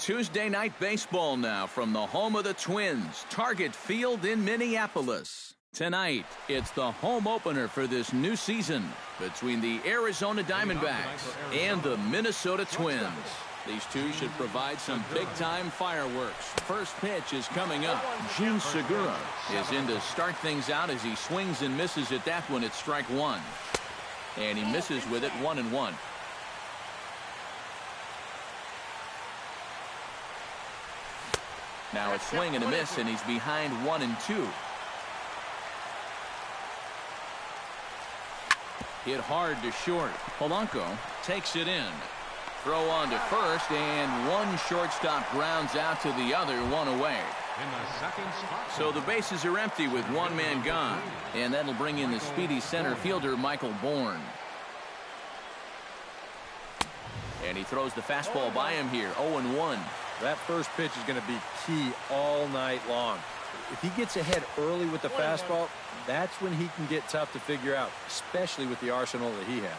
Tuesday night baseball now from the home of the Twins, Target Field in Minneapolis. Tonight, it's the home opener for this new season between the Arizona Diamondbacks and the Minnesota Twins. These two should provide some big-time fireworks. First pitch is coming up. Jun Segura is in to start things out as he swings and misses at that one at strike one. And he misses with it 1-1. Now a swing and a miss, and he's behind 1-2. Hit hard to short. Polanco takes it in. Throw on to first, and one shortstop grounds out to the other, one away. So the bases are empty with one man gone, and that'll bring in the speedy center fielder Michael Bourne. And he throws the fastball by him here, 0-1. That first pitch is going to be key all night long. If he gets ahead early with the fastball, that's when he can get tough to figure out, especially with the arsenal that he has.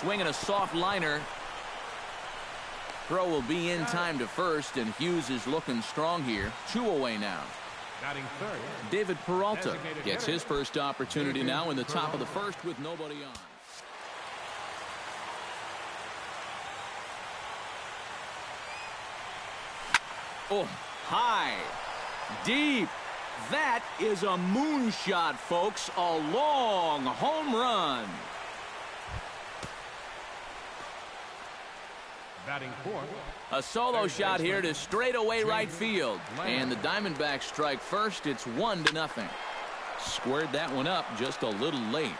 Swinging a soft liner. Throw will be in time to first, and Hughes is looking strong here. 2 away now. David Peralta gets his first opportunity now in the top of the first with nobody on. Oh, high, deep. That is a moonshot, folks. A long home run. A solo shot here to straightaway right field. And the Diamondbacks strike first. It's 1-0. Squared that one up just a little late.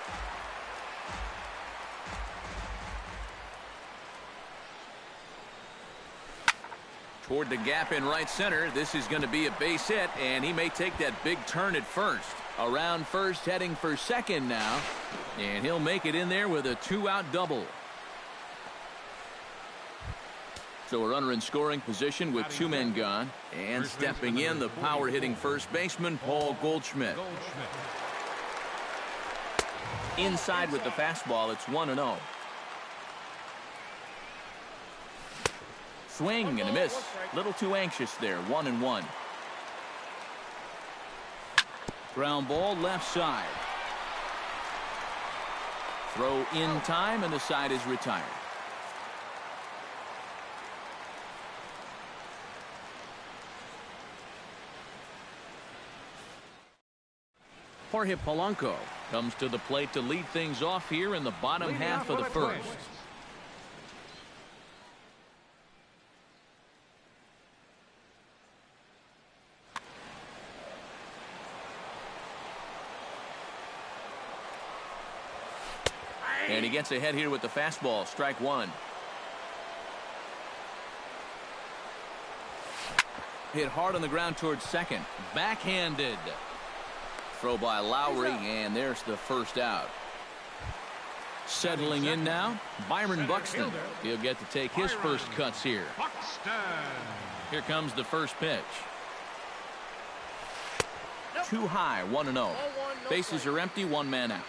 Toward the gap in right center. This is going to be a base hit, and he may take that big turn at first. Around first, heading for second now. And he'll make it in there with a 2-out double. So a runner in scoring position with 2 men gone. And stepping in, the power-hitting first baseman, Paul Goldschmidt. Inside with the fastball, it's 1-0. Swing and a miss. Little too anxious there, 1-1. Ground ball left side. Throw in time, and the side is retired. Jorge Polanco comes to the plate to lead things off here in the bottom half of the first. And he gets ahead here with the fastball, strike one. Hit hard on the ground towards second. Backhanded. Throw by Lowry, and there's the first out. Settling in now, Byron Buxton. He'll get to take his first cuts here. Here comes the first pitch. Too high, 1-0. Bases are empty, one man out.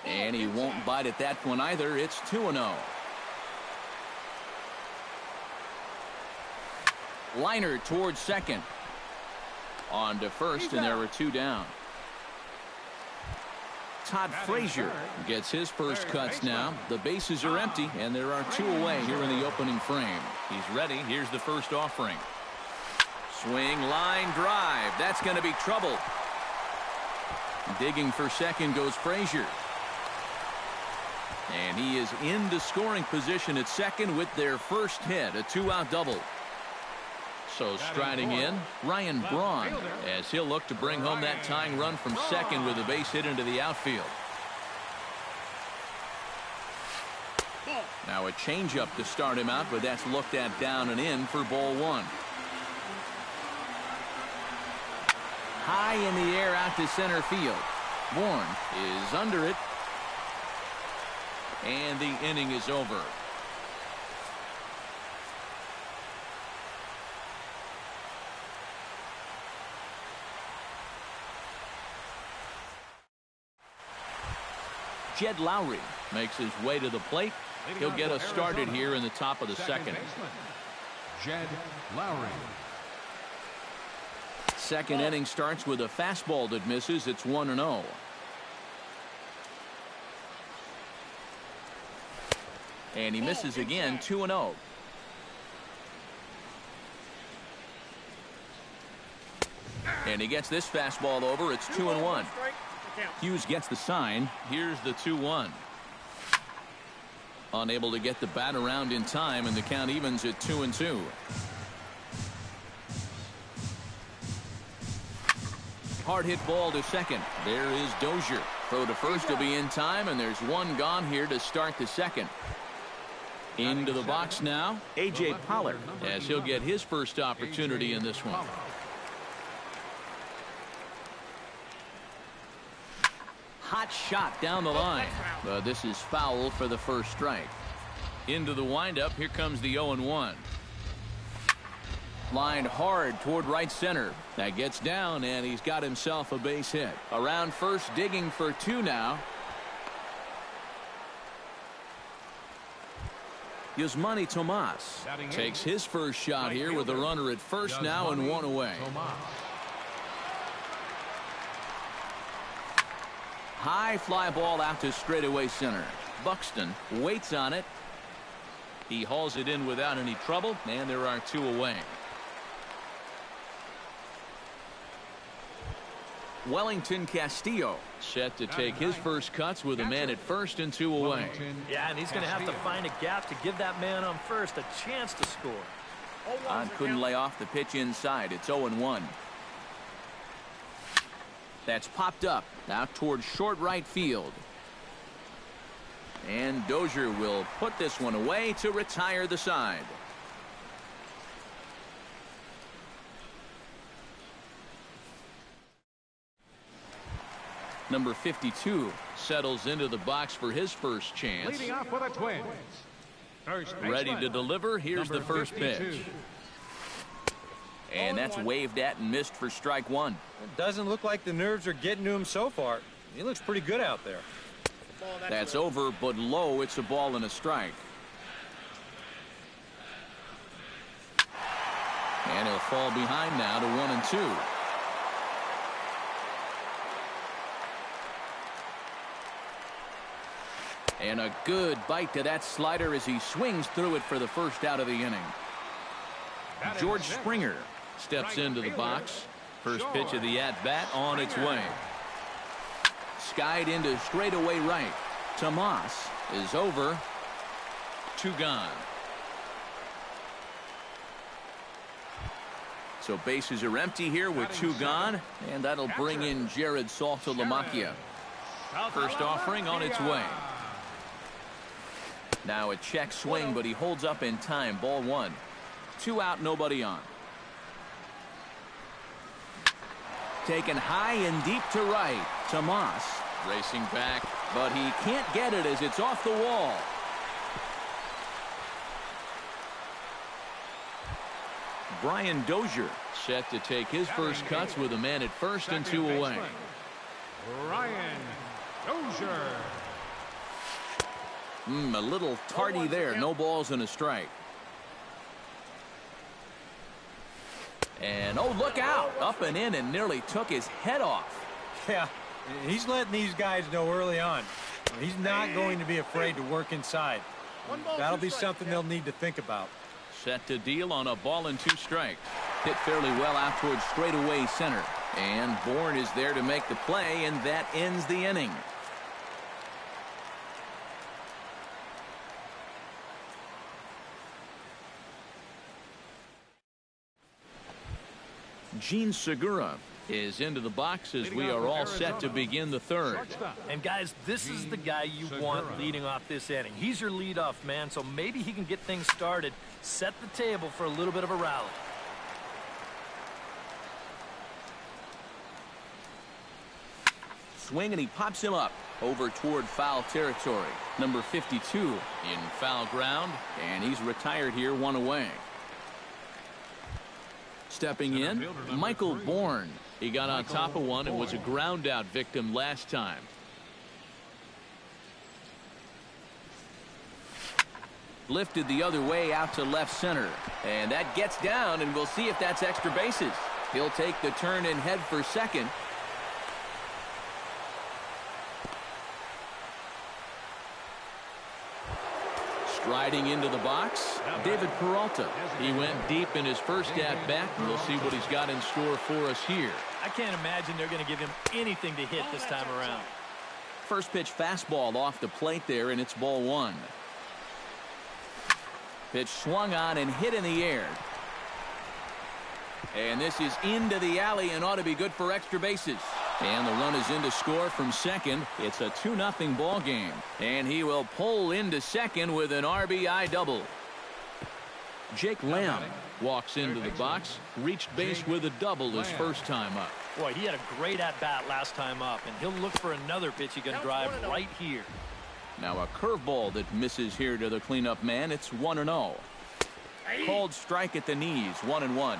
And he won't bite at that one either. It's 2-0. Liner towards second. On to first, and there are 2 down. Todd Frazier gets his first cuts now. The bases are empty, and there are 2 away here in the opening frame. He's ready. Here's the first offering. Swing, line, drive. That's going to be trouble. Digging for second goes Frazier. And he is into scoring position at second with their first hit, a 2-out double. So striding in, Ryan Braun, as he'll look to bring home that tying run from second with a base hit into the outfield. Now a changeup to start him out, but that's looked at down and in for ball one. High in the air out to center field. Bourne is under it. And the inning is over. Jed Lowry makes his way to the plate. He'll get us started here in the top of the second. Jed Lowry. Second inning starts with a fastball that misses. It's 1-0. And he misses again, 2-0. And he gets this fastball over. It's 2-1. Hughes gets the sign. Here's the 2-1. Unable to get the bat around in time, and the count evens at 2-2. Hard hit ball to second. There is Dozier. Throw to first will be in time, and there's one gone here to start the second. Into the box now, A.J. Pollard, as he'll get his first opportunity in this one. Hot shot down the line. But this is foul for the first strike. Into the windup. Here comes the 0-1. Lined hard toward right center. That gets down, and he's got himself a base hit. Around first, digging for two now. Yasmani Tomas takes his first shot here with a runner at first now and one away. High fly ball out to straightaway center. Buxton waits on it. He hauls it in without any trouble, and there are two away. Wellington Castillo set to take his first cuts with a man at first and two away. Yeah, and he's going to have to find a gap to give that man on first a chance to score. Ott couldn't lay off the pitch inside. It's 0-1. That's popped up out towards short right field. And Dozier will put this one away to retire the side. Number 52 settles into the box for his first chance. Leading off for the Twins. Ready to deliver. Here's the first pitch. And that's waved at and missed for strike one. It doesn't look like the nerves are getting to him so far. He looks pretty good out there. That's over, but low. It's a ball and a strike. And he'll fall behind now to 1-2. And a good bite to that slider as he swings through it for the first out of the inning. George Springer steps into the box. First pitch of the at-bat on its way. Skied into straightaway right. Tomas is over. Two gone. So bases are empty here with two gone, and that'll bring in Jared Saltalamacchia. First offering on its way. Now a check swing, but he holds up in time. Ball one. Two out, nobody on. Taken high and deep to right. Tomas racing back, but he can't get it as it's off the wall. Brian Dozier set to take his first cuts with a man at first and two away. Brian Dozier. A little tardy there. No balls and a strike. And, oh, look out. Up and in and nearly took his head off. Yeah, he's letting these guys know early on. He's not going to be afraid to work inside. That'll be something they'll need to think about. Set to deal on a ball and two strikes. Hit fairly well out towards straightaway center. And Bourne is there to make the play, and that ends the inning. Gene Segura is into the box as we are all set to begin the third. And guys, this is the guy you want leading off this inning. He's your leadoff man, so maybe he can get things started, set the table for a little bit of a rally. Swing, and he pops him up over toward foul territory. Number 52 in foul ground, and he's retired here, one away. Stepping in, Michael Bourne. He got on top of one and was a ground out victim last time. Lifted the other way out to left center. And that gets down, and we'll see if that's extra bases. He'll take the turn and head for second. Striding into the box, David Peralta. He went deep in his first at-bat, and we'll see what he's got in store for us here. I can't imagine they're going to give him anything to hit this time around. First pitch fastball off the plate there, and it's ball one. Pitch swung on and hit in the air. And this is into the alley and ought to be good for extra bases. And the run is in to score from second. It's a 2-0 ball game. And he will pull into second with an RBI double. Jake Lamb walks into the box, reached base with a double his first time up. Boy, he had a great at-bat last time up, and he'll look for another pitch he can drive right here. Now a curveball that misses here to the cleanup man. It's 1-0. Called strike at the knees, 1-1.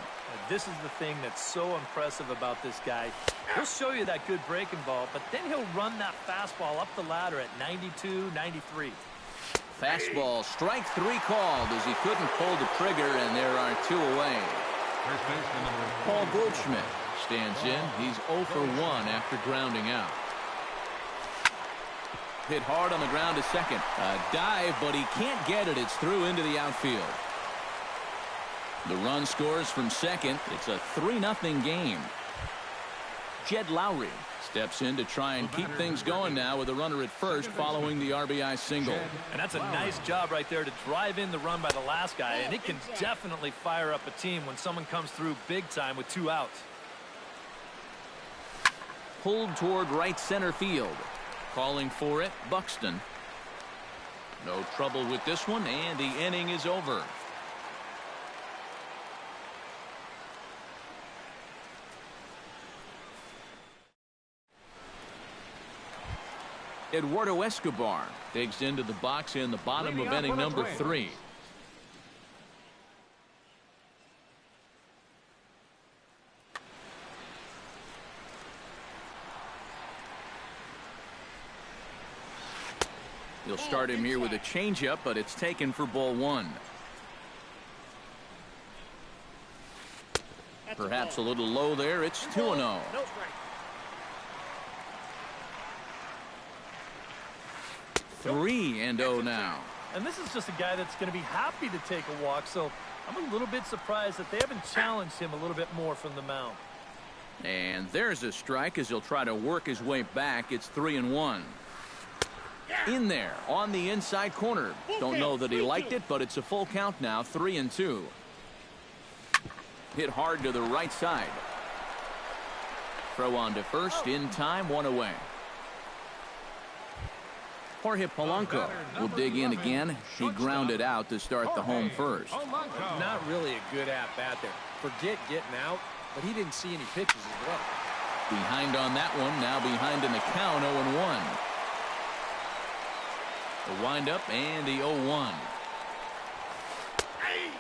This is the thing that's so impressive about this guy. He'll show you that good breaking ball, but then he'll run that fastball up the ladder at 92, 93. Fastball, strike three called as he couldn't pull the trigger, and there are two away. Paul Goldschmidt stands in. He's 0 for 1 after grounding out. Hit hard on the ground to second. A dive, but he can't get it. It's through into the outfield. The run scores from second. It's a 3-0 game. Jed Lowry steps in to try and keep things going now with a runner at first following the RBI single. And that's a nice job right there to drive in the run by the last guy, and it can definitely fire up a team when someone comes through big time with 2 outs. Pulled toward right center field. Calling for it, Buxton. No trouble with this one, and the inning is over. Eduardo Escobar digs into the box in the bottom of inning number 3. He'll start him here with a changeup, but it's taken for ball 1. Perhaps a little low there. It's 2-0. 3-0 now. And this is just a guy that's going to be happy to take a walk, so I'm a little bit surprised that they haven't challenged him a little bit more from the mound. And there's a strike as he'll try to work his way back. It's 3-1. In there on the inside corner. Don't know that he liked it, but it's a full count now. 3-2. Hit hard to the right side. Throw on to first in time, 1 away. Jorge Polanco will dig in again. He grounded out to start the home first. Not really a good at-bat there. Forget getting out, but he didn't see any pitches as well. Behind on that one, now behind in the count, 0-1. The windup and the 0-1.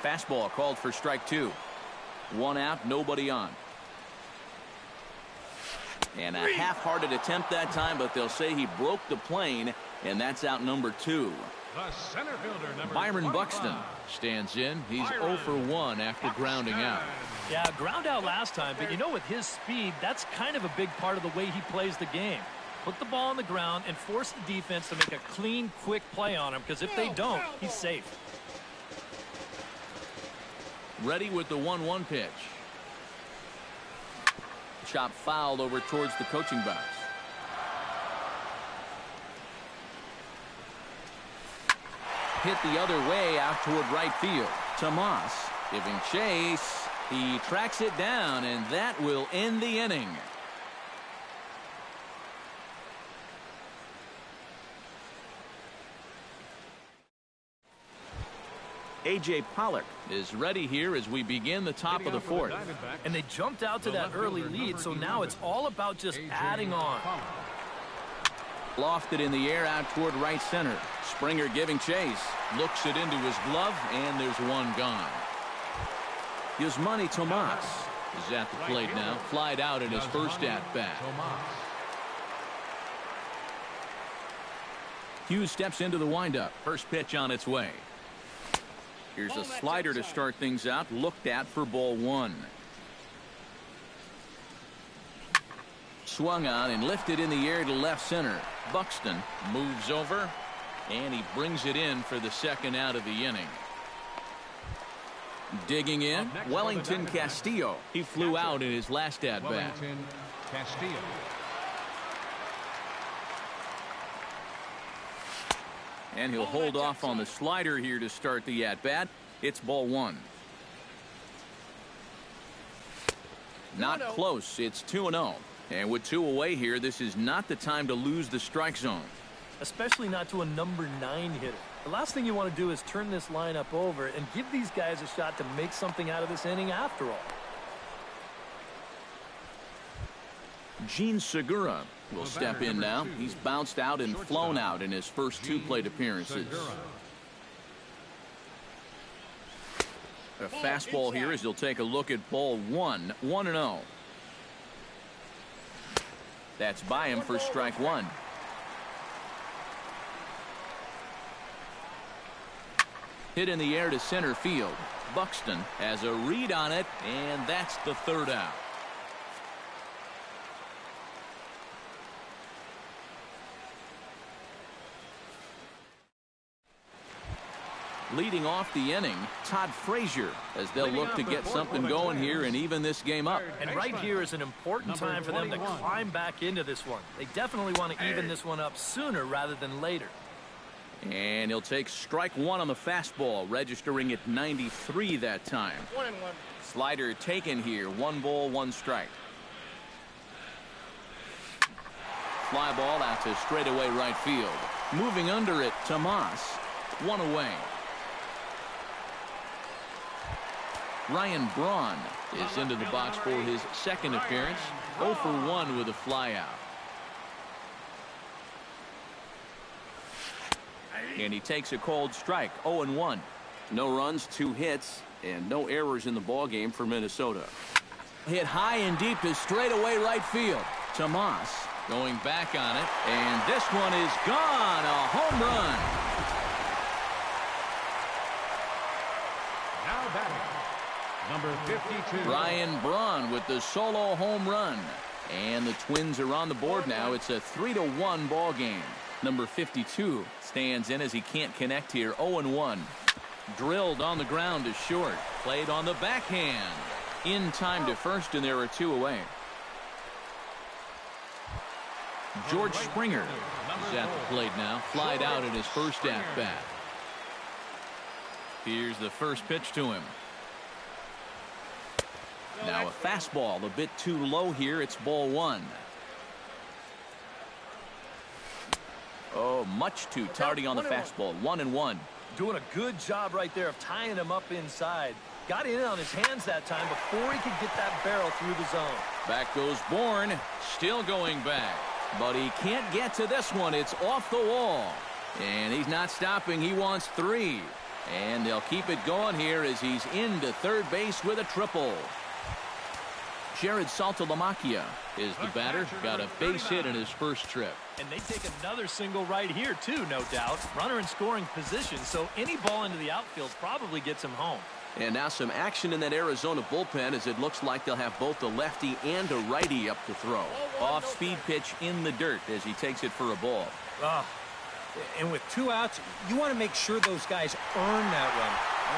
Fastball called for strike 2. 1 out, nobody on. And a half-hearted attempt that time, but they'll say he broke the plane, and that's out number 2. The center fielder, number Byron 25. Buxton stands in. He's 0 for 1 after grounding out. Yeah, ground out last time, but you know, with his speed, that's kind of a big part of the way he plays the game. Put the ball on the ground and force the defense to make a clean, quick play on him, because if they don't, he's safe. Ready with the 1-1 pitch. Chop fouled over towards the coaching box. Hit the other way out toward right field. Tomas giving chase. He tracks it down, and that will end the inning. A.J. Pollock is ready here as we begin the top of the 4th. And they jumped out to that early lead, so now it's all about just adding on. Lofted in the air out toward right center. Springer giving chase. Looks it into his glove, and there's one gone. Yasmani Tomas is at the plate now. Flied out in his first at-bat. Hughes steps into the windup. First pitch on its way. Here's a slider to start things out, looked at for ball 1. Swung on and lifted in the air to left center. Buxton moves over, and he brings it in for the second out of the inning. Digging in, Wellington Castillo. He flew out in his last at-bat. Wellington Castillo. And he'll hold off on the slider here to start the at-bat. It's ball 1. Not close. It's 2-0. And with 2 away here, this is not the time to lose the strike zone. Especially not to a number 9 hitter. The last thing you want to do is turn this lineup over and give these guys a shot to make something out of this inning after all. Gene Segura will step in now. He's bounced out and flown out in his first 2 plate appearances. A fastball here as he'll take a look at ball 1. 1-0. That's by him for strike 1. Hit in the air to center field. Buxton has a read on it, and that's the 3rd out. Leading off the inning, Todd Frazier, as they'll look to get something going here and even this game up. And right here is an important time for them to climb back into this one. They definitely want to even this one up sooner rather than later. And he'll take strike 1 on the fastball, registering at 93 that time. 1-1. Slider taken here. 1 ball, 1 strike. Fly ball out to straightaway right field. Moving under it, Tomas. 1 away. Ryan Braun is into the box for his 2nd appearance. 0 for 1 with a flyout. And he takes a cold strike. 0-1. No runs, 2 hits, and no errors in the ballgame for Minnesota. Hit high and deep to straightaway right field. Tomas going back on it, and this one is gone. A home run. Now batting, number 52. Ryan Braun with the solo home run. And the Twins are on the board now. It's a 3-1 ball game. Number 52 stands in as he can't connect here. 0-1. Drilled on the ground to short. Played on the backhand. In time to first, and there are 2 away. George Springer is at the plate now. Flied out in his first at-bat. Here's the first pitch to him. Now a fastball a bit too low here. It's ball 1. Oh, much too tardy on the fastball. 1-1. Doing a good job right there of tying him up inside. Got in on his hands that time before he could get that barrel through the zone. Back goes Bourne. Still going back. But he can't get to this one. It's off the wall. And he's not stopping. He wants 3. And they'll keep it going here as he's into third base with a triple. Jared Saltalamacchia is the batter. Got a base hit in his first trip. And they take another single right here, too, no doubt. Runner in scoring position, so any ball into the outfield probably gets him home. And now some action in that Arizona bullpen as it looks like they'll have both a lefty and a righty up to throw. Off-speed pitch in the dirt as he takes it for a ball. And with 2 outs, you want to make sure those guys earn that run.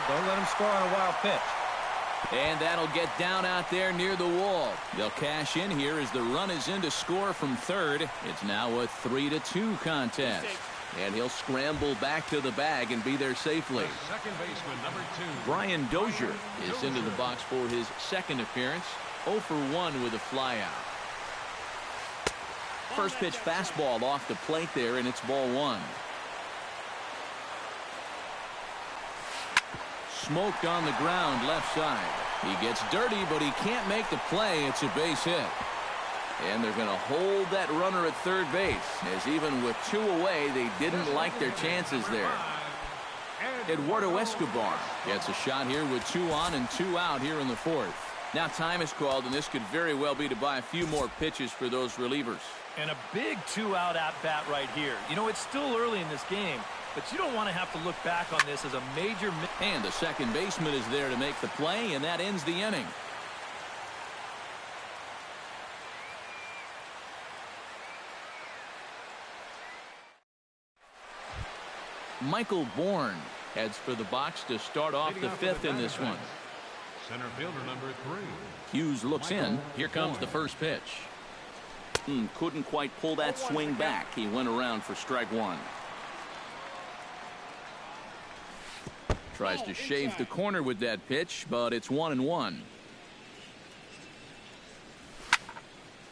Well, don't let them score on a wild pitch. And that'll get down out there near the wall. They'll cash in here as the run is in to score from third. It's now a 3-2 contest. And he'll scramble back to the bag and be there safely. Second baseman, number 2. Brian Dozier is into the box for his 2nd appearance. 0 for 1 with a flyout. First pitch fastball off the plate there, and it's ball 1. Smoked on the ground left side. He gets dirty, but he can't make the play. It's a base hit. And they're going to hold that runner at third base, as even with 2 away, they didn't like their chances there. Eduardo Escobar gets a shot here with 2 on and 2 out here in the 4th. Now time is called, and this could very well be to buy a few more pitches for those relievers. And a big 2-out at-bat right here. You know, it's still early in this game, but you don't want to have to look back on this as a major... And the second baseman is there to make the play, and that ends the inning. Michael Bourne heads for the box to start off the fifth in this one. Center fielder number 3. Hughes looks in. Here comes the first pitch. Couldn't quite pull that swing back. He went around for strike one. Tries to shave the corner with that pitch, but it's 1-1.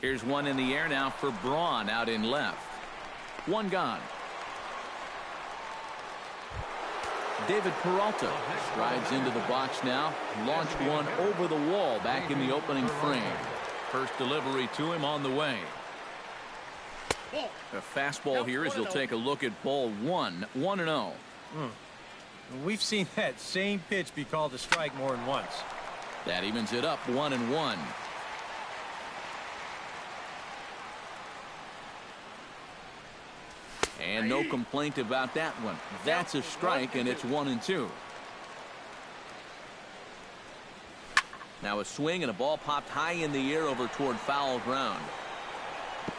Here's one in the air now for Braun out in left. One gone. David Peralta strides into the box now. Launched one over the wall back in the opening frame. First delivery to him on the way. A fastball here as he'll take a look at ball one. 1-0. We've seen that same pitch be called a strike more than once. That evens it up 1-1. And no complaint about that one. That's a strike, and it's 1-2. Now a swing and a ball popped high in the air over toward foul ground.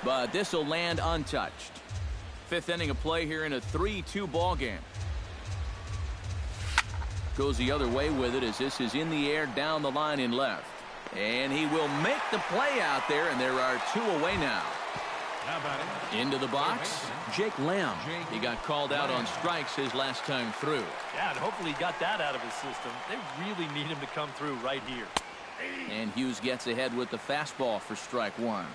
But this will land untouched. Fifth inning of play here in a 3-2 ball game. Goes the other way with it as this is in the air down the line in left. And he will make the play out there, and there are two away now. How about it? Into the box, Jake Lamb. He got called out on strikes his last time through. Yeah, and hopefully he got that out of his system. They really need him to come through right here. And Hughes gets ahead with the fastball for strike one.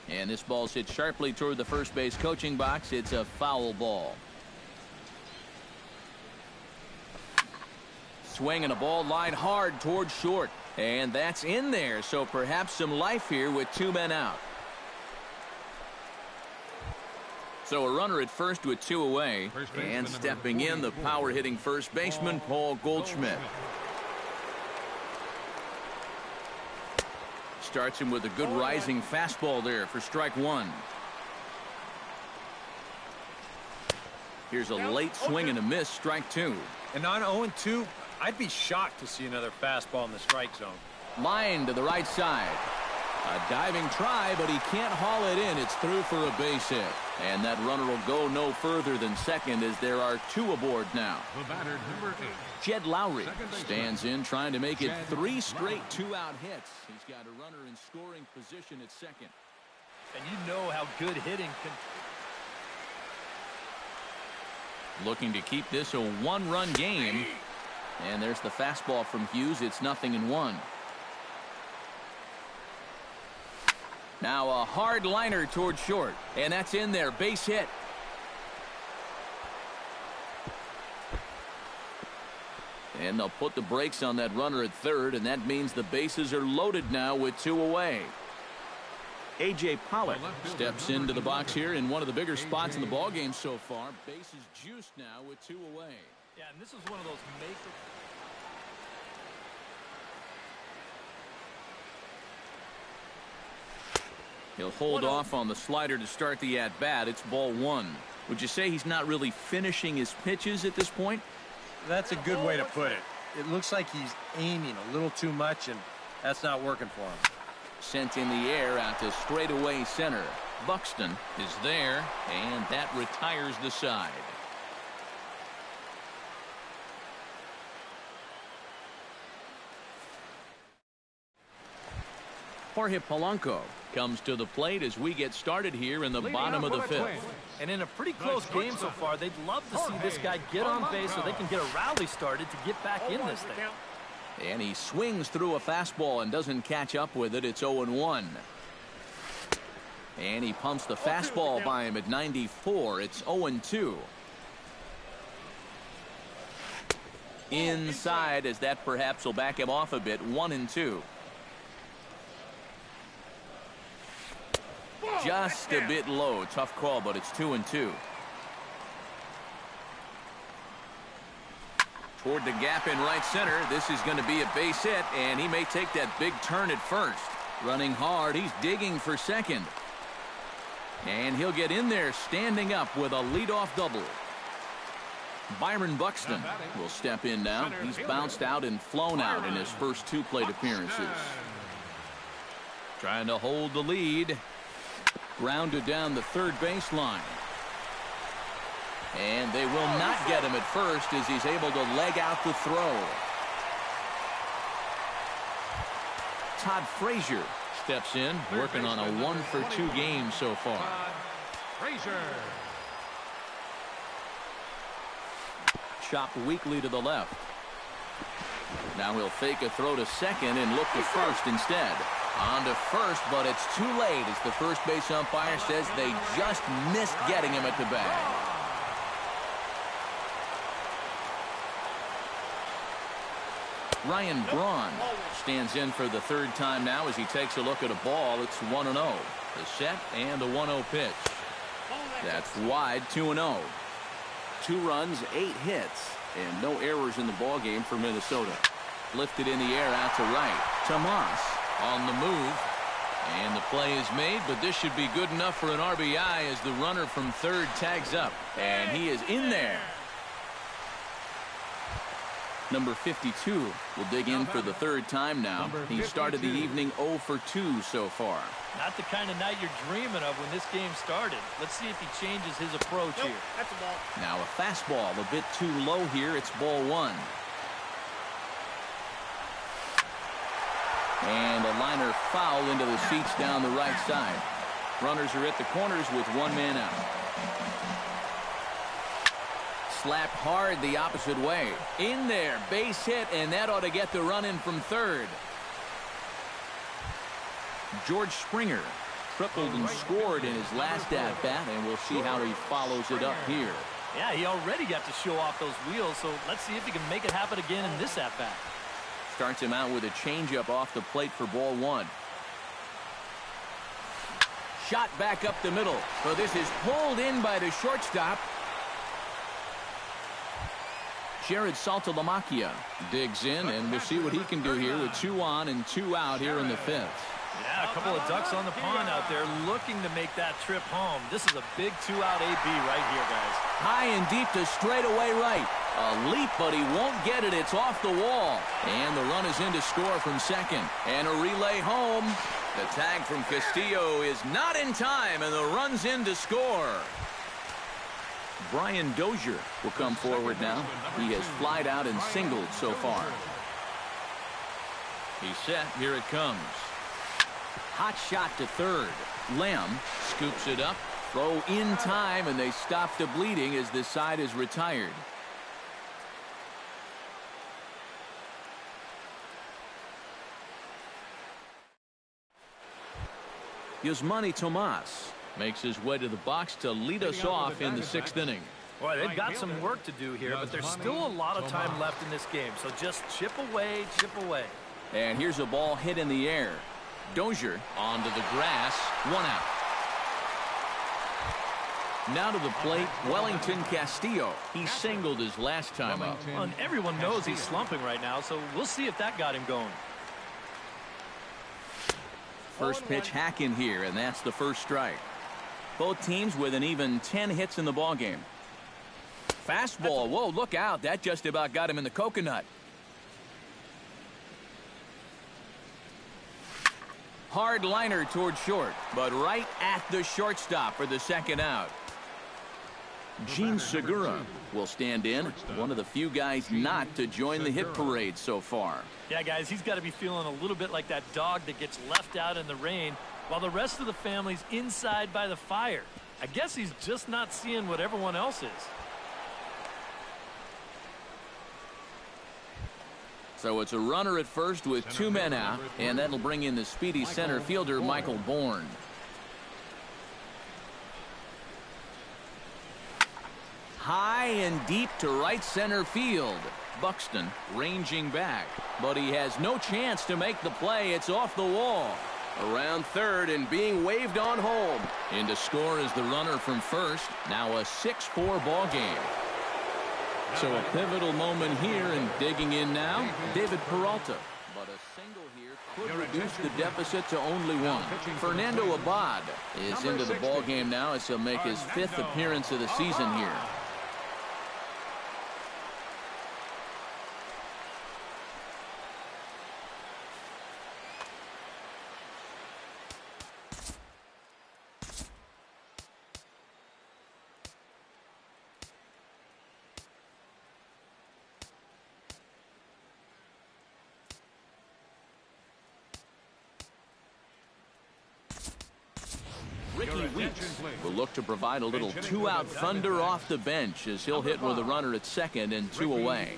And this ball's hit sharply toward the first base coaching box. It's a foul ball. Swing and a ball lined hard toward short. And that's in there, so perhaps some life here with two men out. So a runner at first with two away. And stepping in, the power-hitting first baseman, Paul Goldschmidt. Starts him with a good rising fastball there for strike one. Here's a late swing and a miss, strike two. And on 0-2, I'd be shocked to see another fastball in the strike zone. Line to the right side. A diving try, but he can't haul it in. It's through for a base hit. And that runner will go no further than second as there are two aboard now. The batter, number 8. Jed Lowry stands in trying to make it three straight two-out hits. He's got a runner in scoring position at second. And you know how good hitting can... Looking to keep this a one-run game. And there's the fastball from Hughes. It's 0-1. Now a hard liner toward short. And that's in there. Base hit. And they'll put the brakes on that runner at third. And that means the bases are loaded now with two away. A.J. Pollock steps into the box here in one of the bigger spots in the ballgame so far. Bases juiced now with two away. Yeah, and this is one of those make. He'll hold off on the slider to start the at-bat. It's ball one. Would you say he's not really finishing his pitches at this point? That's a good way to put it. It looks like he's aiming a little too much, and that's not working for him. Sent in the air out to straightaway center. Buxton is there, and that retires the side. Jorge Polanco comes to the plate as we get started here in the bottom of the fifth. And in a pretty close game so far, they'd love to see this guy get on base so they can get a rally started to get back in this thing. And he swings through a fastball and doesn't catch up with it. It's 0-1. And he pumps the fastball by him at 94. It's 0-2. Inside, as that perhaps will back him off a bit. 1-2. Just a bit low. Tough call, but it's 2-2. Toward the gap in right center. This is going to be a base hit, and he may take that big turn at first. Running hard. He's digging for second. And he'll get in there standing up with a leadoff double. Byron Buxton will step in now. He's bounced out and flown out in his first 2 plate appearances. Trying to hold the lead. Grounded down the third baseline. And they will not get him at first as he's able to leg out the throw. Todd Frazier steps in, working on a 1-for-2 game so far. Frazier. Chopped weakly to the left. Now he'll fake a throw to second and look to first instead. On to first, but it's too late as the first base umpire says they just missed getting him at the bag. Ryan Braun stands in for the 3rd time now as he takes a look at a ball. It's 1-0. The set and the 1-0 pitch. That's wide, 2-0. 2 runs, 8 hits, and no errors in the ball game for Minnesota. Lifted in the air out to right. Tomas on the move. And the play is made, but this should be good enough for an RBI as the runner from third tags up. And he is in there. Number 52 will dig in for the 3rd time now. He started the evening 0 for 2 so far. Not the kind of night you're dreaming of when this game started. Let's see if he changes his approach here. That's a ball. Now a fastball a bit too low here. It's ball 1. And a liner foul into the seats down the right side. Runners are at the corners with 1 man out. Slapped hard the opposite way. In there, base hit, and that ought to get the run in from third. George Springer tripled and scored in his last at-bat, and we'll see how he follows it up here. Yeah, he already got to show off those wheels, so let's see if he can make it happen again in this at-bat. Starts him out with a changeup off the plate for ball 1. Shot back up the middle. So this is pulled in by the shortstop. Jared Saltalamacchia digs in, and we'll see what he can do here with 2 on and 2 out here in the 5th. Yeah, a couple of ducks on the pond out there looking to make that trip home. This is a big 2-out AB right here, guys. High and deep to straightaway right. A leap, but he won't get it. It's off the wall. And the run is in to score from second. And a relay home. The tag from Castillo is not in time, and the run's in to score. Brian Dozier will come forward now. He has flied out and singled so far. He's set. Here it comes. Hot shot to third. Lamb scoops it up. Throw in time, and they stop the bleeding as this side is retired. Yasmani Tomas makes his way to the box to lead us off in the 6th inning. Boy, they've got some work to do here, but there's still a lot of time left in this game. So just chip away, chip away. And here's a ball hit in the air. Dozier onto the grass. 1 out. Now to the plate, Wellington Castillo. He singled his last time up. Well, and everyone knows he's slumping right now, so we'll see if that got him going. First pitch hack in here, and that's the first strike. Both teams with an even 10 hits in the ballgame. Fastball. Whoa, look out. That just about got him in the coconut. Hard liner toward short, but right at the shortstop for the 2nd out. Gene Segura will stand in, one of the few guys not to join the hit parade so far. Yeah, guys, he's got to be feeling a little bit like that dog that gets left out in the rain while the rest of the family's inside by the fire. I guess he's just not seeing what everyone else is. So it's a runner at first with 2 men out, and that'll bring in the speedy center fielder, Michael Bourne. High and deep to right center field. Buxton ranging back, but he has no chance to make the play. It's off the wall. Around third and being waved on home. In to score is the runner from first. Now a 6-4 ball game. So a pivotal moment here, and digging in now, David Peralta. But a single here could reduce the deficit to only one. Fernando Abad is into the ball game now as he'll make his 5th appearance of the season here. Will look to provide a little 2-out thunder off the bench as he'll hit with a runner at second and 2 away.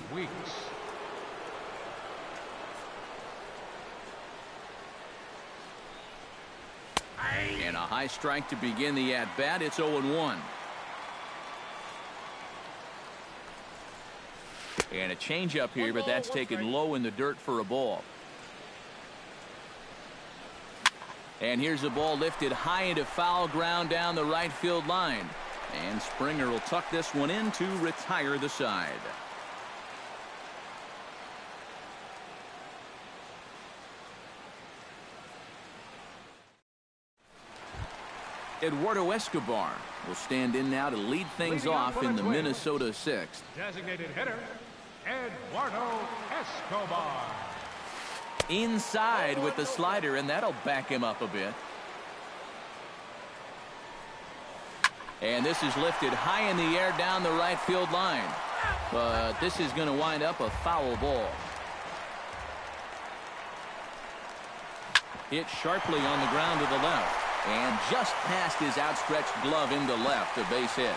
And a high strike to begin the at-bat. It's 0-1. And a changeup here, but that's taken low in the dirt for a ball. And here's a ball lifted high into foul ground down the right field line. And Springer will tuck this one in to retire the side. Eduardo Escobar will stand in now to lead things off in the Minnesota 6th. Designated hitter, Eduardo Escobar. Inside with the slider, and that'll back him up a bit. And this is lifted high in the air down the right field line. But this is going to wind up a foul ball. Hit sharply on the ground to the left. And just past his outstretched glove into left, a base hit.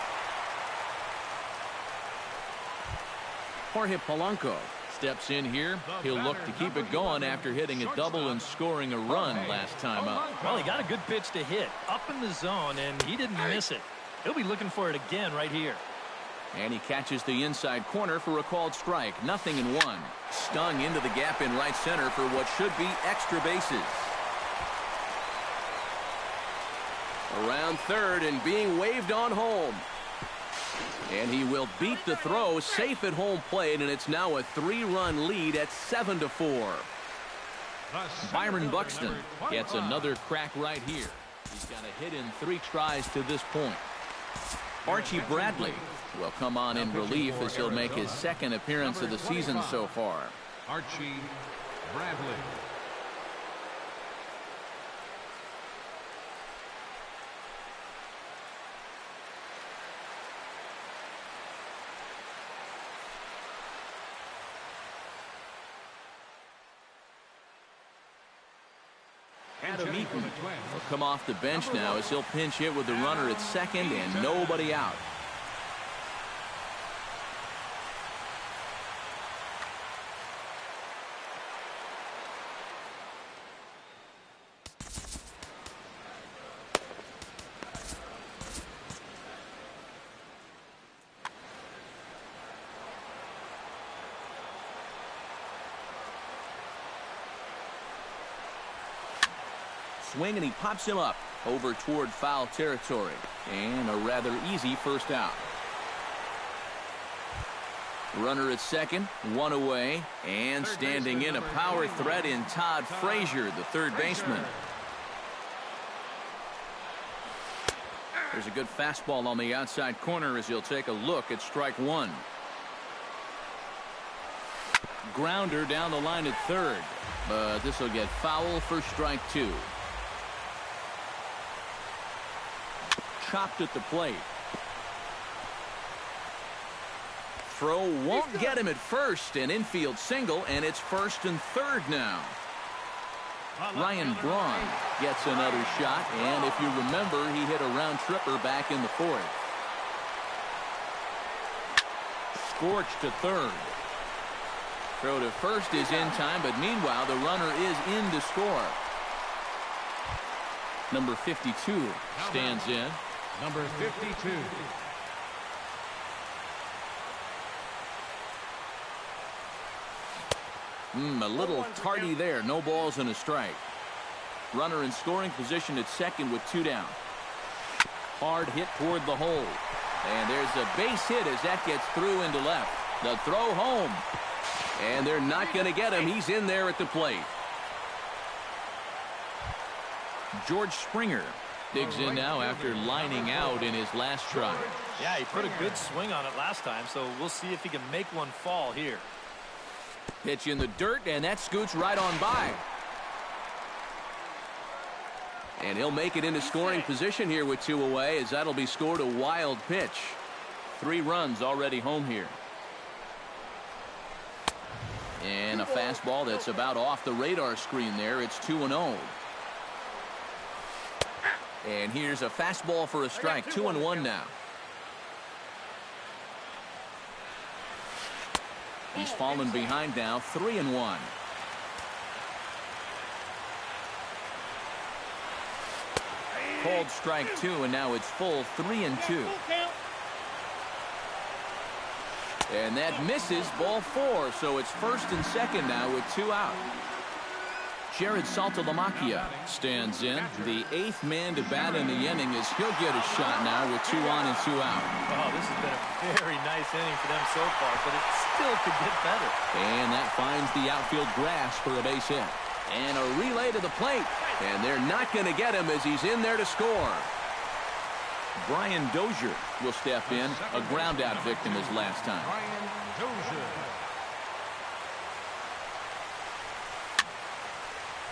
Jorge Polanco steps in here. He'll look to keep it going after hitting a double and scoring a run last time up. Well, he got a good pitch to hit up in the zone, and he didn't miss it. He'll be looking for it again right here. And he catches the inside corner for a called strike. 0-1. Stung into the gap in right center for what should be extra bases. Around third and being waved on home. And he will beat the throw, safe at home plate, and it's now a 3-run lead at 7-4. Byron Buxton gets another crack right here. He's got a hit in 3 tries to this point. Archie Bradley will come on in relief as he'll make his 2nd appearance of the season so far. Archie Bradley. Adam Eaton will come off the bench now as he'll pinch hit with the runner at second and nobody out. Swing, and he pops him up over toward foul territory, and a rather easy first out. Runner at second, 1 away, and standing in a power threat in Todd Frazier, the third baseman. There's a good fastball on the outside corner as he'll take a look at strike 1. Grounder down the line at third, but this will get foul for strike 2. Chopped at the plate. Throw won't get him at first, an infield single, and it's 1st and 3rd now. Ryan Braun gets another shot, and if you remember, he hit a round tripper back in the 4th. Scorched to third. Throw to first is in time, but meanwhile the runner is in to score. Number 52 stands in. Number 52. A little tardy there. No balls and a strike. Runner in scoring position at second with 2 down. Hard hit toward the hole. And there's a base hit as that gets through into left. The throw home. And they're not going to get him. He's in there at the plate. George Springer digs in now after lining out in his last try. Yeah, he put a good swing on it last time, so we'll see if he can make one fall here. Pitch in the dirt, and that scoots right on by. And he'll make it into scoring position here with 2 away, as that'll be scored a wild pitch. 3 runs already home here. And a fastball that's about off the radar screen there. It's 2-0. And here's a fastball for a strike. 2-1 now. He's fallen behind now. 3-1. Called strike 2, and now it's full 3-2. And that misses, ball 4, so it's first and second now with 2 out. Jared Saltalamacchia stands in. The 8th man to bat in the inning as he'll get a shot now with 2 on and 2 out. Oh, this has been a very nice inning for them so far, but it still could get better. And that finds the outfield grass for a base hit. And a relay to the plate. And they're not going to get him as he's in there to score. Brian Dozier will step in, a ground out victim as last time. Brian Dozier.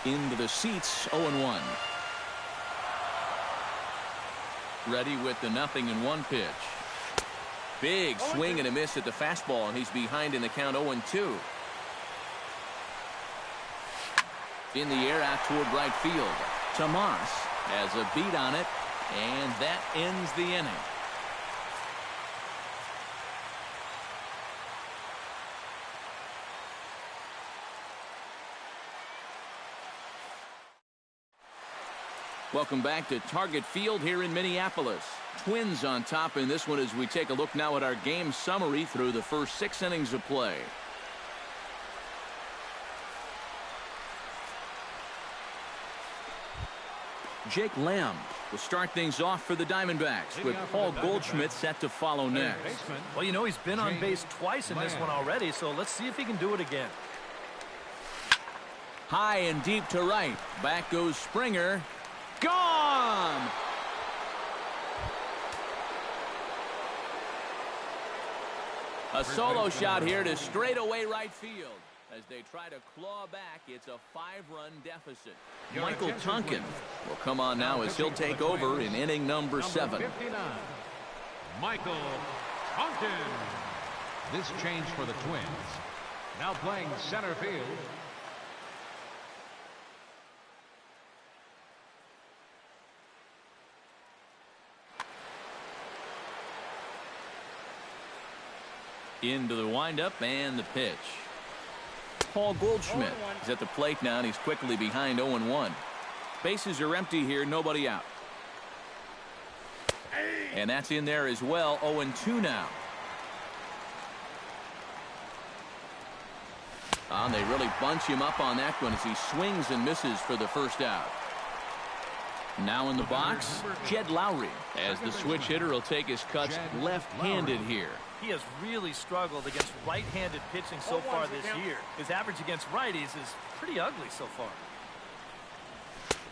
Into the seats, 0-1. Ready with the 0-1 pitch. Big swing and a miss at the fastball, and he's behind in the count 0-2. In the air out toward right field. Tomas has a beat on it, and that ends the inning. Welcome back to Target Field here in Minneapolis. Twins on top in this one as we take a look now at our game summary through the first 6 innings of play. Jake Lamb will start things off for the Diamondbacks with Paul Goldschmidt set to follow next. Well, you know, he's been on base twice in this one already, so let's see if he can do it again. High and deep to right. Back goes Springer. Gone! A solo shot here to straightaway right field. As they try to claw back, it's a 5-run deficit. Michael Tonkin will come on now as he'll take over in inning number 7. 59, Michael Tonkin. This change for the Twins. Now playing center field. Into the windup and the pitch. Paul Goldschmidt is at the plate now, and he's quickly behind 0-1. Bases are empty here, nobody out. And that's in there as well, 0-2 now. And they really bunch him up on that one as he swings and misses for the first out. Now in the box, Jed Lowry, as the switch hitter will take his cuts left-handed here. He has really struggled against right-handed pitching so far this year. His average against righties is pretty ugly so far.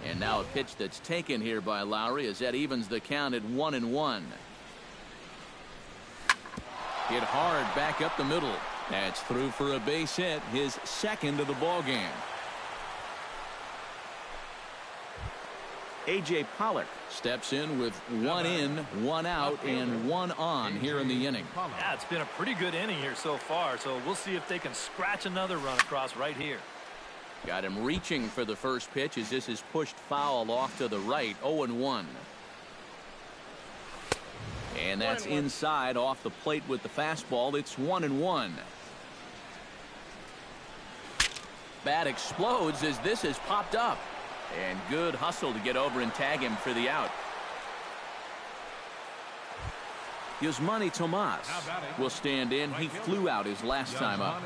And now a pitch that's taken here by Lowry as that evens the count at 1-1. Hit hard back up the middle. That's through for a base hit, his second of the ball game. A.J. Pollock steps in with 1 in, 1 out, and 1 on here in the inning. Yeah, it's been a pretty good inning here so far, so we'll see if they can scratch another run across right here. Got him reaching for the first pitch as this is pushed foul off to the right, 0-1. And that's inside off the plate with the fastball. It's 1-1. Bat explodes as this has popped up. And good hustle to get over and tag him for the out. Yasmani Tomas will stand in. He flew out his last time up.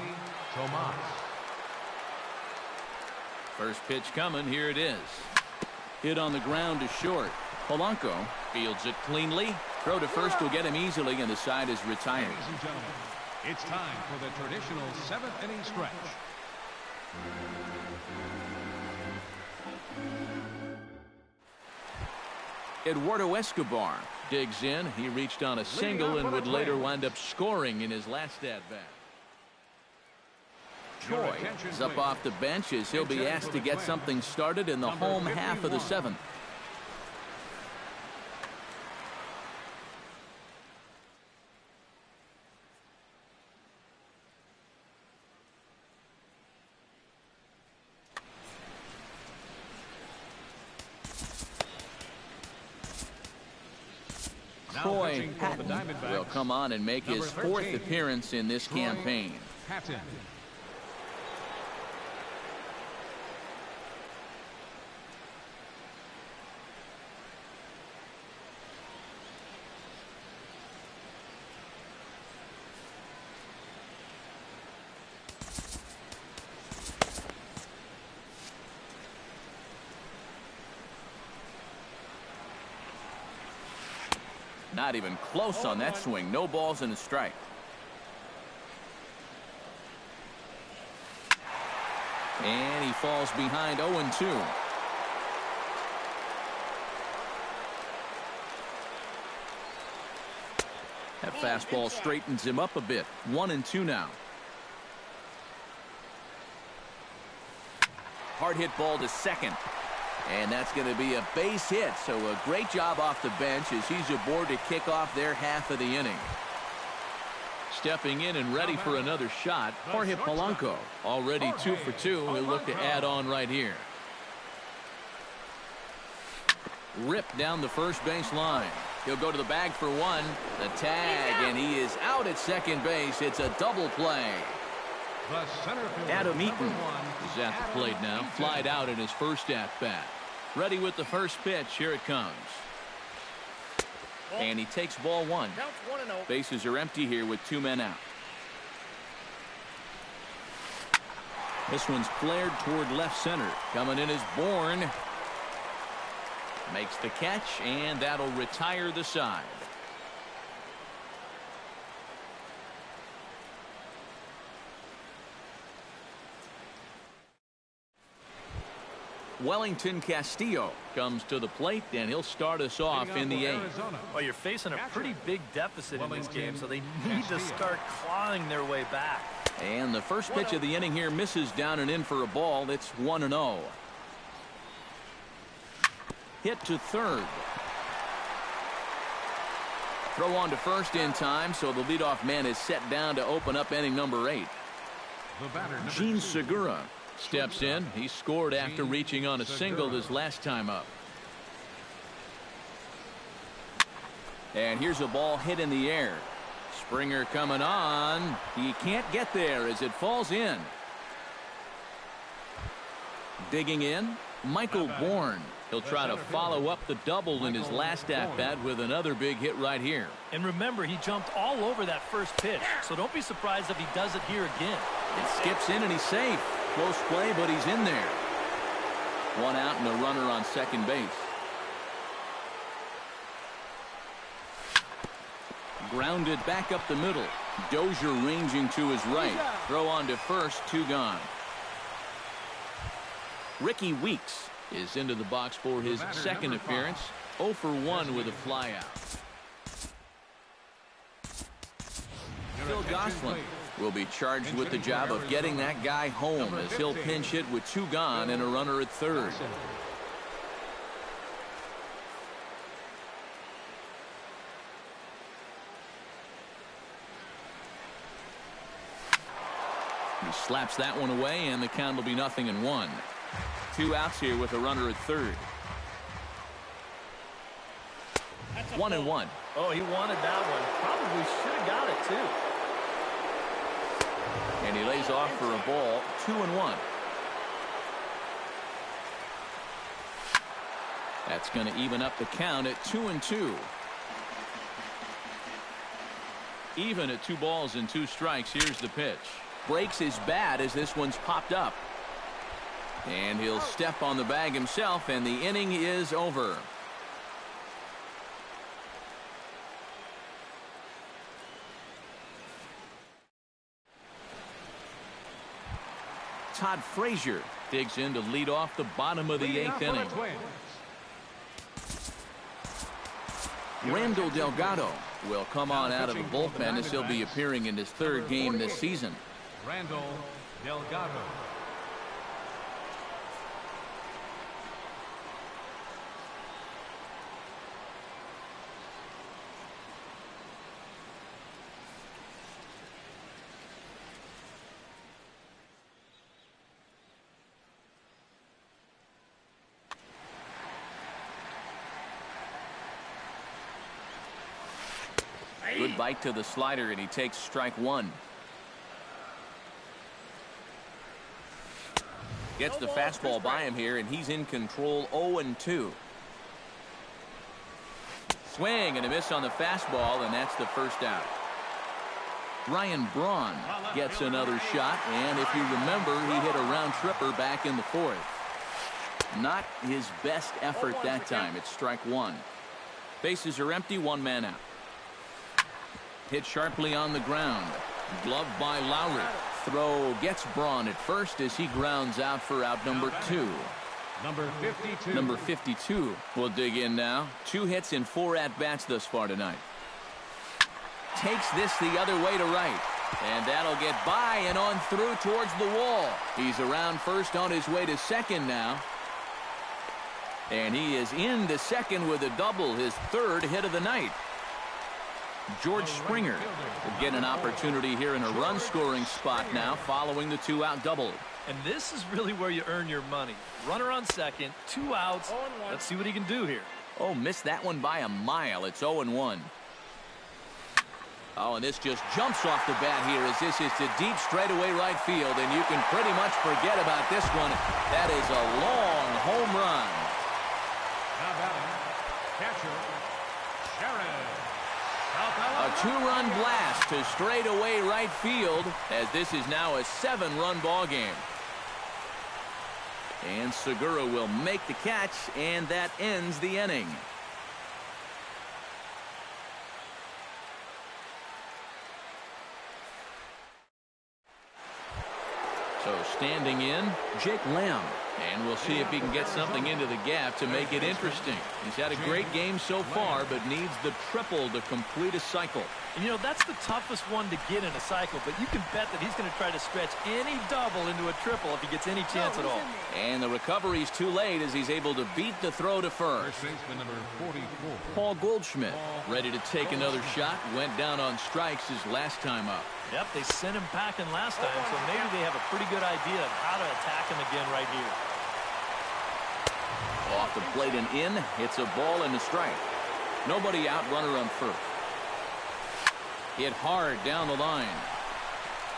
First pitch coming. Here it is. Hit on the ground to short. Polanco fields it cleanly. Throw to first will get him easily, and the side is retired. It's time for the traditional 7th inning stretch. Eduardo Escobar digs in. He reached on a single and would later wind up scoring in his last at-bat. Troy is up off the bench as he'll be asked to get something started in the home half of the 7th. Troy Patton will come on and make his 4th appearance in this campaign. Patton. Not even close on that swing. No balls and a strike. And he falls behind 0-2. That fastball straightens him up a bit. 1-2 now. Hard hit ball to second. And that's going to be a base hit. So a great job off the bench as he's aboard to kick off their half of the inning. Stepping in and ready for another shot, Jorge Polanco. Already 2 for 2. He'll look to add on right here. Ripped down the first base line. He'll go to the bag for one. The tag, and he is out at second base. It's a double play. Adam Eaton is at the plate now. Flied out in his first at-bat. Ready with the first pitch. Here it comes. And he takes ball 1. Bases are empty here with 2 men out. This one's flared toward left center. Coming in is Bourne. Makes the catch, and that'll retire the side. Wellington Castillo comes to the plate, and he'll start us off in the 8th. Well, you're facing a pretty big deficit in this game, so they need to start clawing their way back. And the first pitch of the inning here misses down and in for a ball. It's 1-0. Hit to third. Throw on to first in time, so the leadoff man is set down to open up inning number 8. Gene Segura steps in. He scored after reaching on a single his last time up. And here's a ball hit in the air. Springer coming on. He can't get there as it falls in. Digging in, Michael Bourne. He'll try to follow up the double in his last at-bat with another big hit right here. And remember, he jumped all over that first pitch, so don't be surprised if he does it here again. It skips in and he's safe. Close play, but he's in there. 1 out and a runner on second base. Grounded back up the middle. Dozier ranging to his right. Throw on to first, 2 gone. Ricky Weeks is into the box for his second appearance. 0 for 1 with a flyout. Phil Gosselin will be charged with the job of getting that guy home as he'll pinch hit with 2 gone and a runner at third. He slaps that one away, and the count will be 0-1. 2 outs here with a runner at third. 1-1. Oh, he wanted that one. Probably should have got it, too. And he lays off for a ball. 2-1. That's going to even up the count at 2-2. Even at 2 balls and 2 strikes. Here's the pitch. Breaks his bat as this one's popped up. And he'll step on the bag himself, and the inning is over. Todd Frazier digs in to lead off the bottom of the eighth inning. Randall Delgado will come on out of the bullpen as he'll be appearing in his third game this season. Randall Delgado. Good bite to the slider, and he takes strike one. Gets the fastball by him here, and he's in control. 0-2. Swing and a miss on the fastball, and that's the first out. Ryan Braun gets another shot, and if you remember, he hit a round tripper back in the fourth. Not his best effort that time. It's strike one. Bases are empty, one man out. Hit sharply on the ground. Gloved by Lowry. Throw gets Braun at first as he grounds out for out number 2. Number 52 will dig in now. 2 hits in 4 at-bats thus far tonight. Takes this the other way to right. And that'll get by and on through towards the wall. He's around first on his way to second now. And he is into second with a double, his third hit of the night. George Springer will get an opportunity here in a run-scoring spot now following the 2-out double. And this is really where you earn your money. Runner on second, 2 outs. Let's see what he can do here. Oh, missed that one by a mile. It's 0-1. Oh, and this just jumps off the bat here as this is to deep straightaway right field, and you can pretty much forget about this one. That is a long home run. Now batting, catcher, Sharon. A 2-run blast to straightaway right field as this is now a 7-run ball game. And Segura will make the catch, and that ends the inning. So standing in, Jake Lamb. And we'll see if he can get something into the gap to make it interesting. He's had a great game so far, but needs the triple to complete a cycle. And you know, that's the toughest one to get in a cycle, but you can bet that he's going to try to stretch any double into a triple if he gets any chance at all. And the recovery's too late as he's able to beat the throw to first. Number 44. Paul Goldschmidt ready to take another shot. Went down on strikes his last time up. Yep, they sent him packing last time, so maybe they have a pretty good idea of how to attack him again right here. Off the plate and in. It's a ball and a strike. Nobody out, runner on first. Hit hard down the line.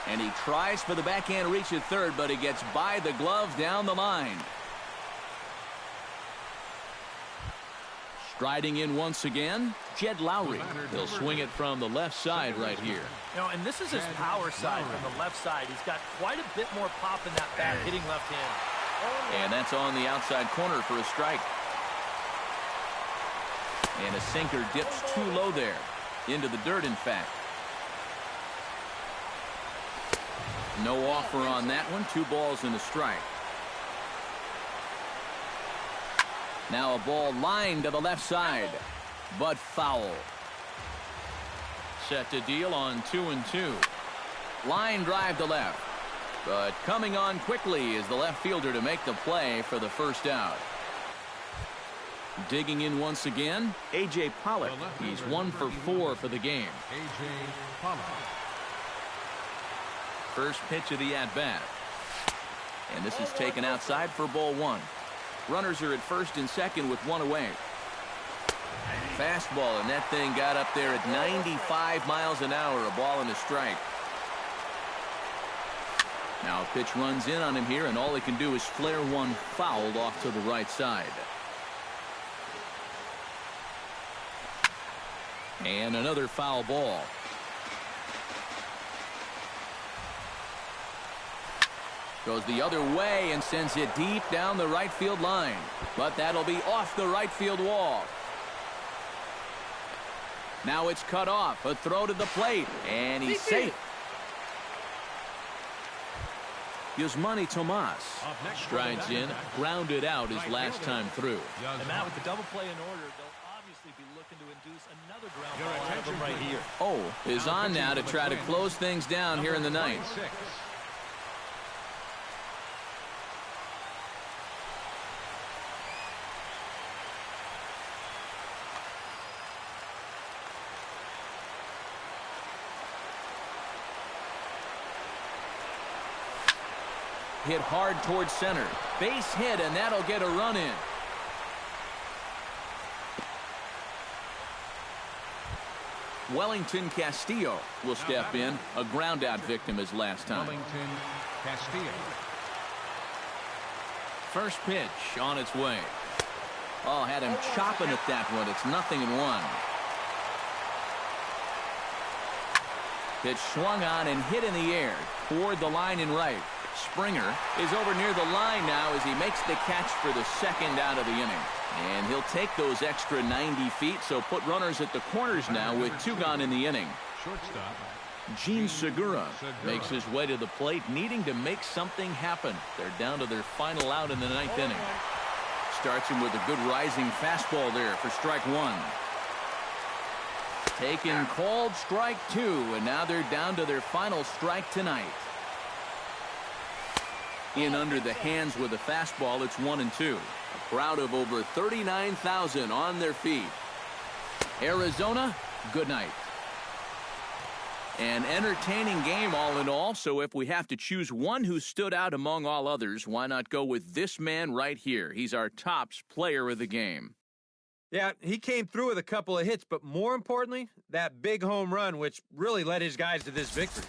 And he tries for the backhand reach at third, but he gets by the glove down the line. Striding in once again, Jed Lowry. He'll swing it from the left side right here. You know, and this is his power side from the left side. He's got quite a bit more pop in that bat, hitting left-handed. And that's on the outside corner for a strike. And a sinker dips too low there. Into the dirt, in fact. No offer on that one. 2 balls and a strike. Now a ball lined to the left side, but foul. Set to deal on 2-2. Line drive to left. But coming on quickly is the left fielder to make the play for the first out. Digging in once again, A.J. Pollock. He's 1 for 4 for the game. A.J. Pollock. First pitch of the at-bat. And this is taken outside for ball 1. Runners are at first and second with 1 away. Fastball, and that thing got up there at 95 miles an hour, a ball and a strike. Now a pitch runs in on him here, and all he can do is flare one fouled off to the right side. And another foul ball. Goes the other way and sends it deep down the right field line. But that'll be off the right field wall. Now it's cut off. A throw to the plate. And he's safe. Yusmani Tomas Up next for the strides in, Diamondbacks. grounded out his Right last fielder. time through. And Matt, with the double play in order, they'll obviously be looking to induce another ground Your ball out of attention, them right please. here. Oh is on now to try to close things down here in the ninth. 26. Hit hard towards center. Base hit, and that'll get a run in. Wellington Castillo will step in. A ground out victim as last time. Wellington Castillo. First pitch on its way. Oh, had him chopping at that one. It's 0-1. Pitch swung on and hit in the air toward the line and right. Springer is over near the line now as he makes the catch for the second out of the inning. And he'll take those extra 90 feet, so put runners at the corners now with 2 gone in the inning. Shortstop. Gene Segura makes his way to the plate, needing to make something happen. They're down to their final out in the 9th inning. Starts him with a good rising fastball there for strike 1. Taken, called, strike 2, and now they're down to their final strike tonight. In under the hands with a fastball, it's 1-2. A crowd of over 39,000 on their feet. Arizona, good night. An entertaining game all in all, so if we have to choose one who stood out among all others, why not go with this man right here? He's our tops player of the game. Yeah, he came through with a couple of hits, but more importantly, that big home run, which really led his guys to this victory.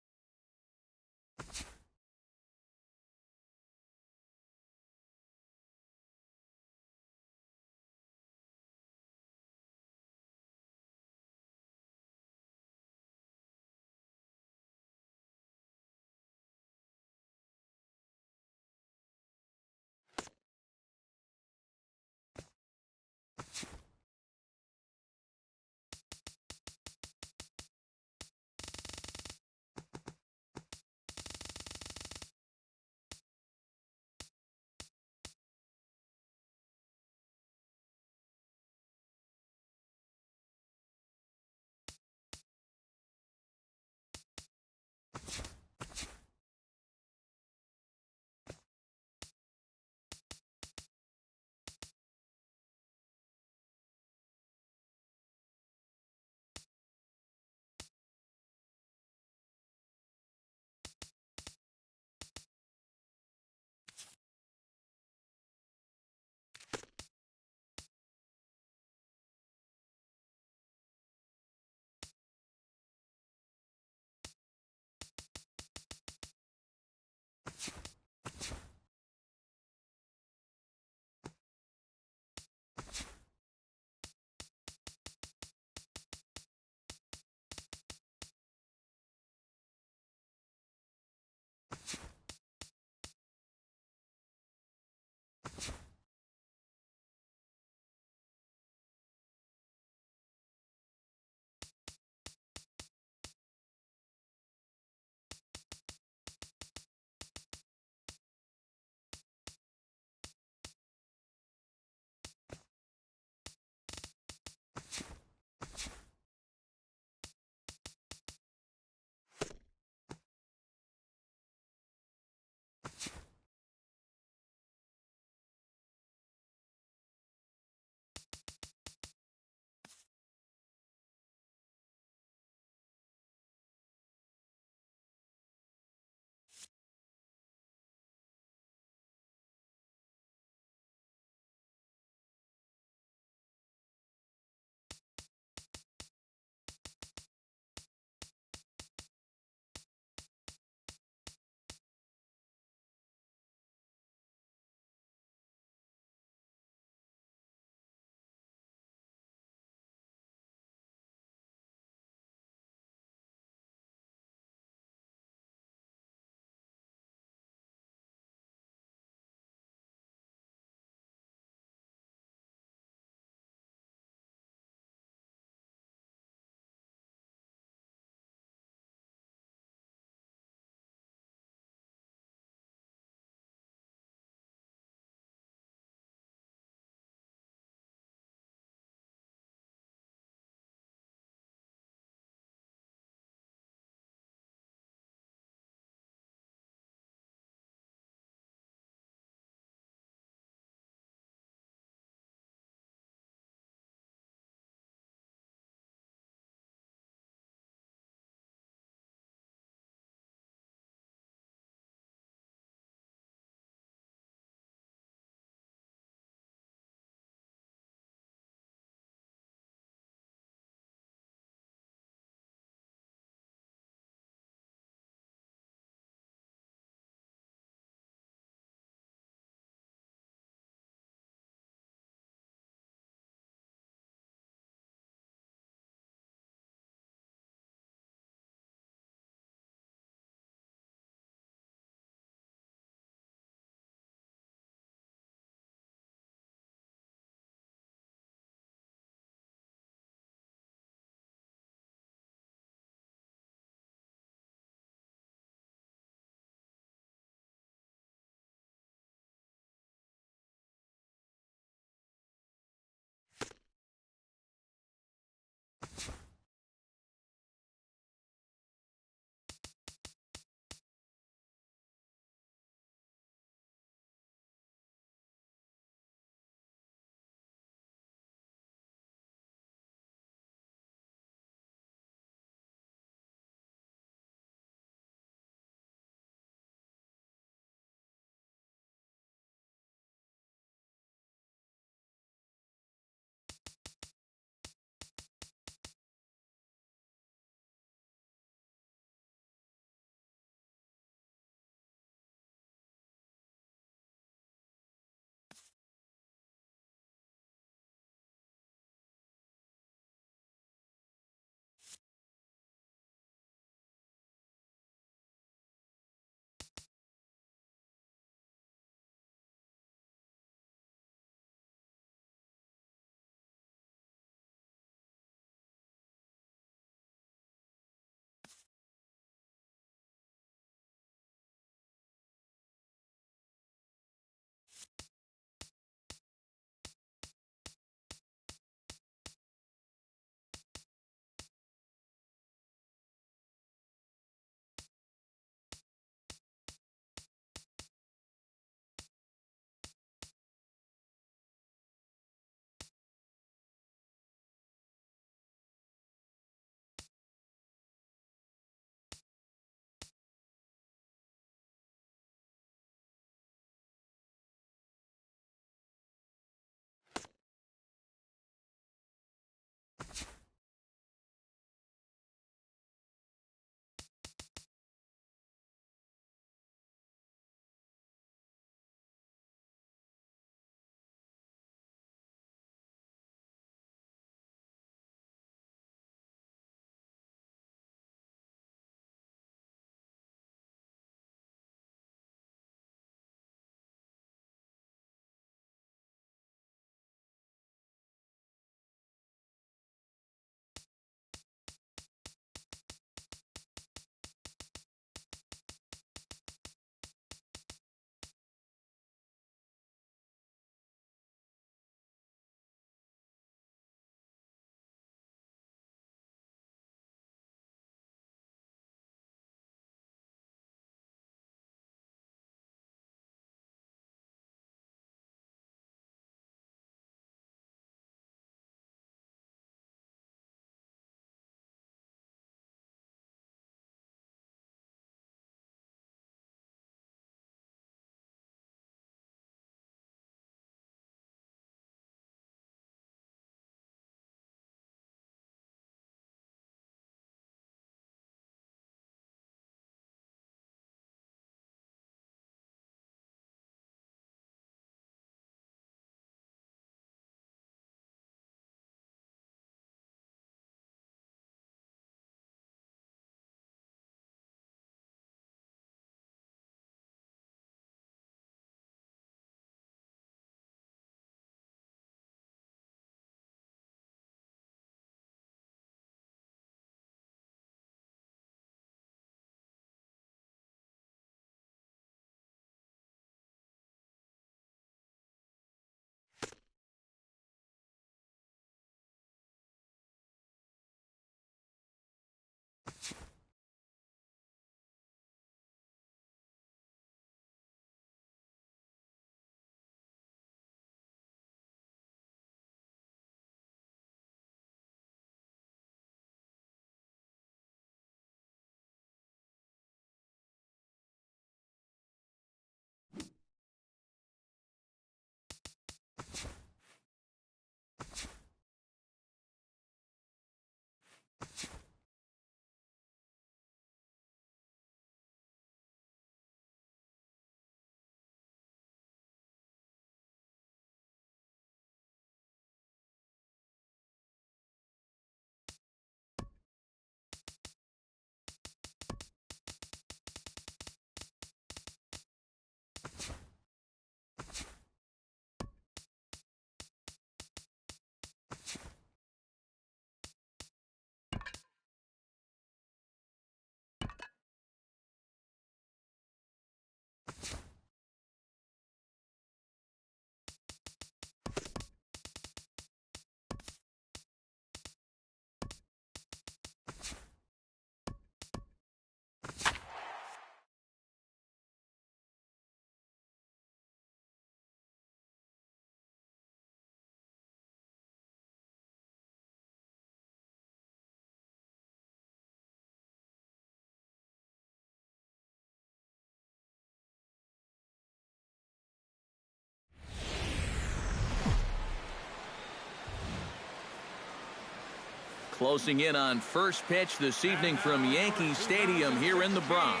Closing in on first pitch this evening from Yankee Stadium here in the Bronx.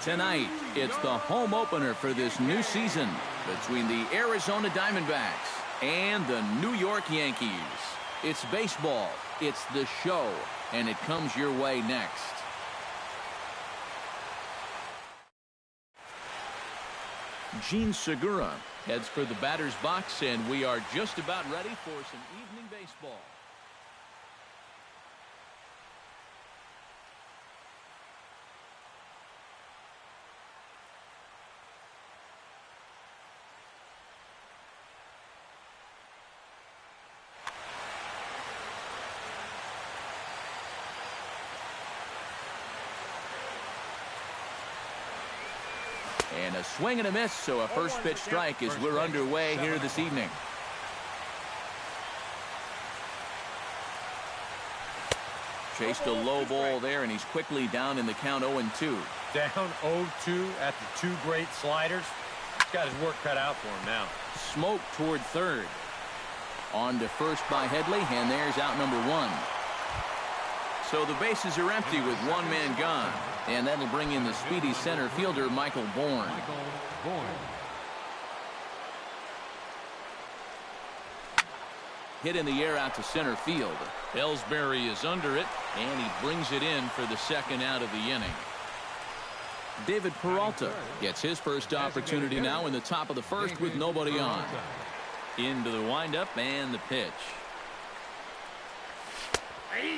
Tonight, it's the home opener for this new season between the Arizona Diamondbacks and the New York Yankees. It's baseball, it's the show, and it comes your way next. Gene Segura heads for the batter's box, and we are just about ready for some evening baseball. And a swing and a miss, so a first pitch strike as we're underway here this evening. Chased a low ball there, and he's quickly down in the count 0-2. Down 0-2 after two great sliders. He's got his work cut out for him now. Smoke toward third. On to first by Headley, and there's out number one. So the bases are empty with one man gone. And that'll bring in the speedy center fielder, Michael Bourne. Hit in the air out to center field. Ellsbury is under it, and he brings it in for the second out of the inning. David Peralta gets his first opportunity now in the top of the first with nobody on. Into the windup and the pitch.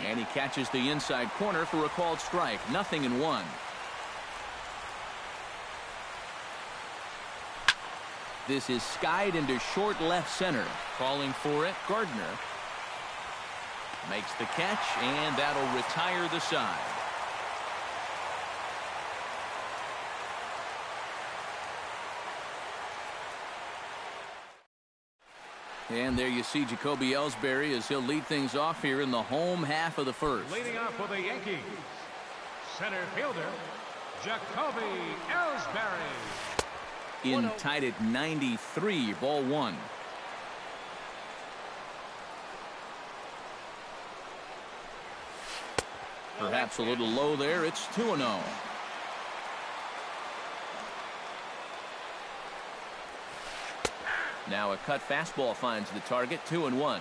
And he catches the inside corner for a called strike. 0-1. This is skied into short left center. Calling for it, Gardner. Makes the catch, and that'll retire the side. And there you see Jacoby Ellsbury as he'll lead things off here in the home half of the first. Leading off for the Yankees, center fielder, Jacoby Ellsbury. In tied at 93, ball one. Perhaps a little low there. It's 2-0. Now a cut fastball finds the target. 2-1.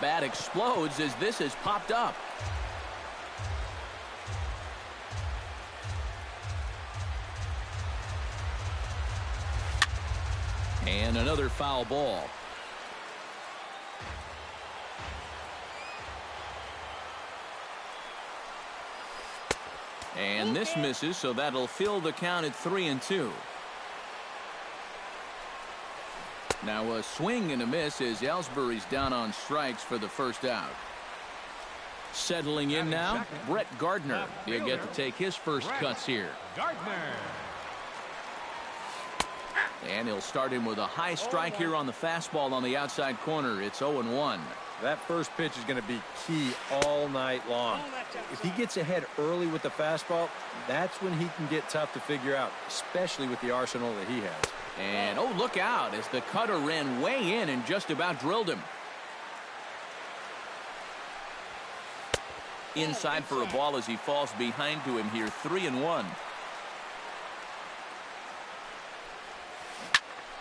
Bat explodes as this has popped up. And another foul ball. And this misses, so that'll fill the count at 3-2. Now a swing and a miss as Ellsbury's down on strikes for the first out. Settling in now, Brett Gardner. He'll get to take his first cuts here. Gardner. And he'll start him with a high strike here on the fastball on the outside corner. It's 0-1. That first pitch is going to be key all night long. If he gets ahead early with the fastball, that's when he can get tough to figure out, especially with the arsenal that he has. And, oh, look out as the cutter ran way in and just about drilled him. Inside for a ball as he falls behind to him here, 3-1.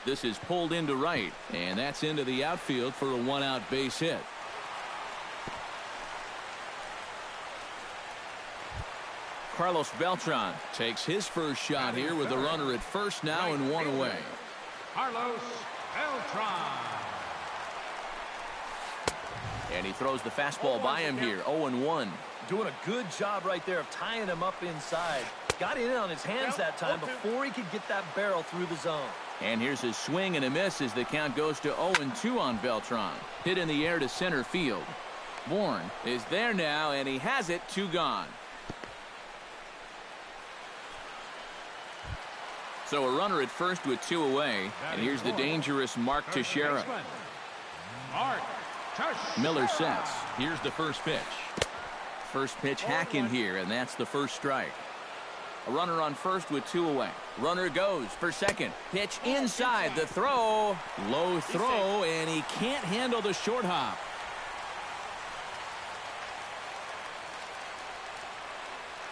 This is pulled into right, and that's into the outfield for a one-out base hit. Carlos Beltran takes his first shot here with a runner at first now and one away. Carlos Beltran. And he throws the fastball by him here, 0-1. Doing a good job right there of tying him up inside. Got it in on his hands that time before he could get that barrel through the zone. And here's his swing and a miss as the count goes to 0-2 on Beltran. Hit in the air to center field. Bourne is there now, and he has it, 2 gone. So a runner at first with 2 away, and here's the dangerous Mark Teixeira. Miller sets. Here's the first pitch. First pitch hack in here, and that's the first strike. A runner on first with 2 away. Runner goes for second. Pitch inside. The throw. Low throw, and he can't handle the short hop.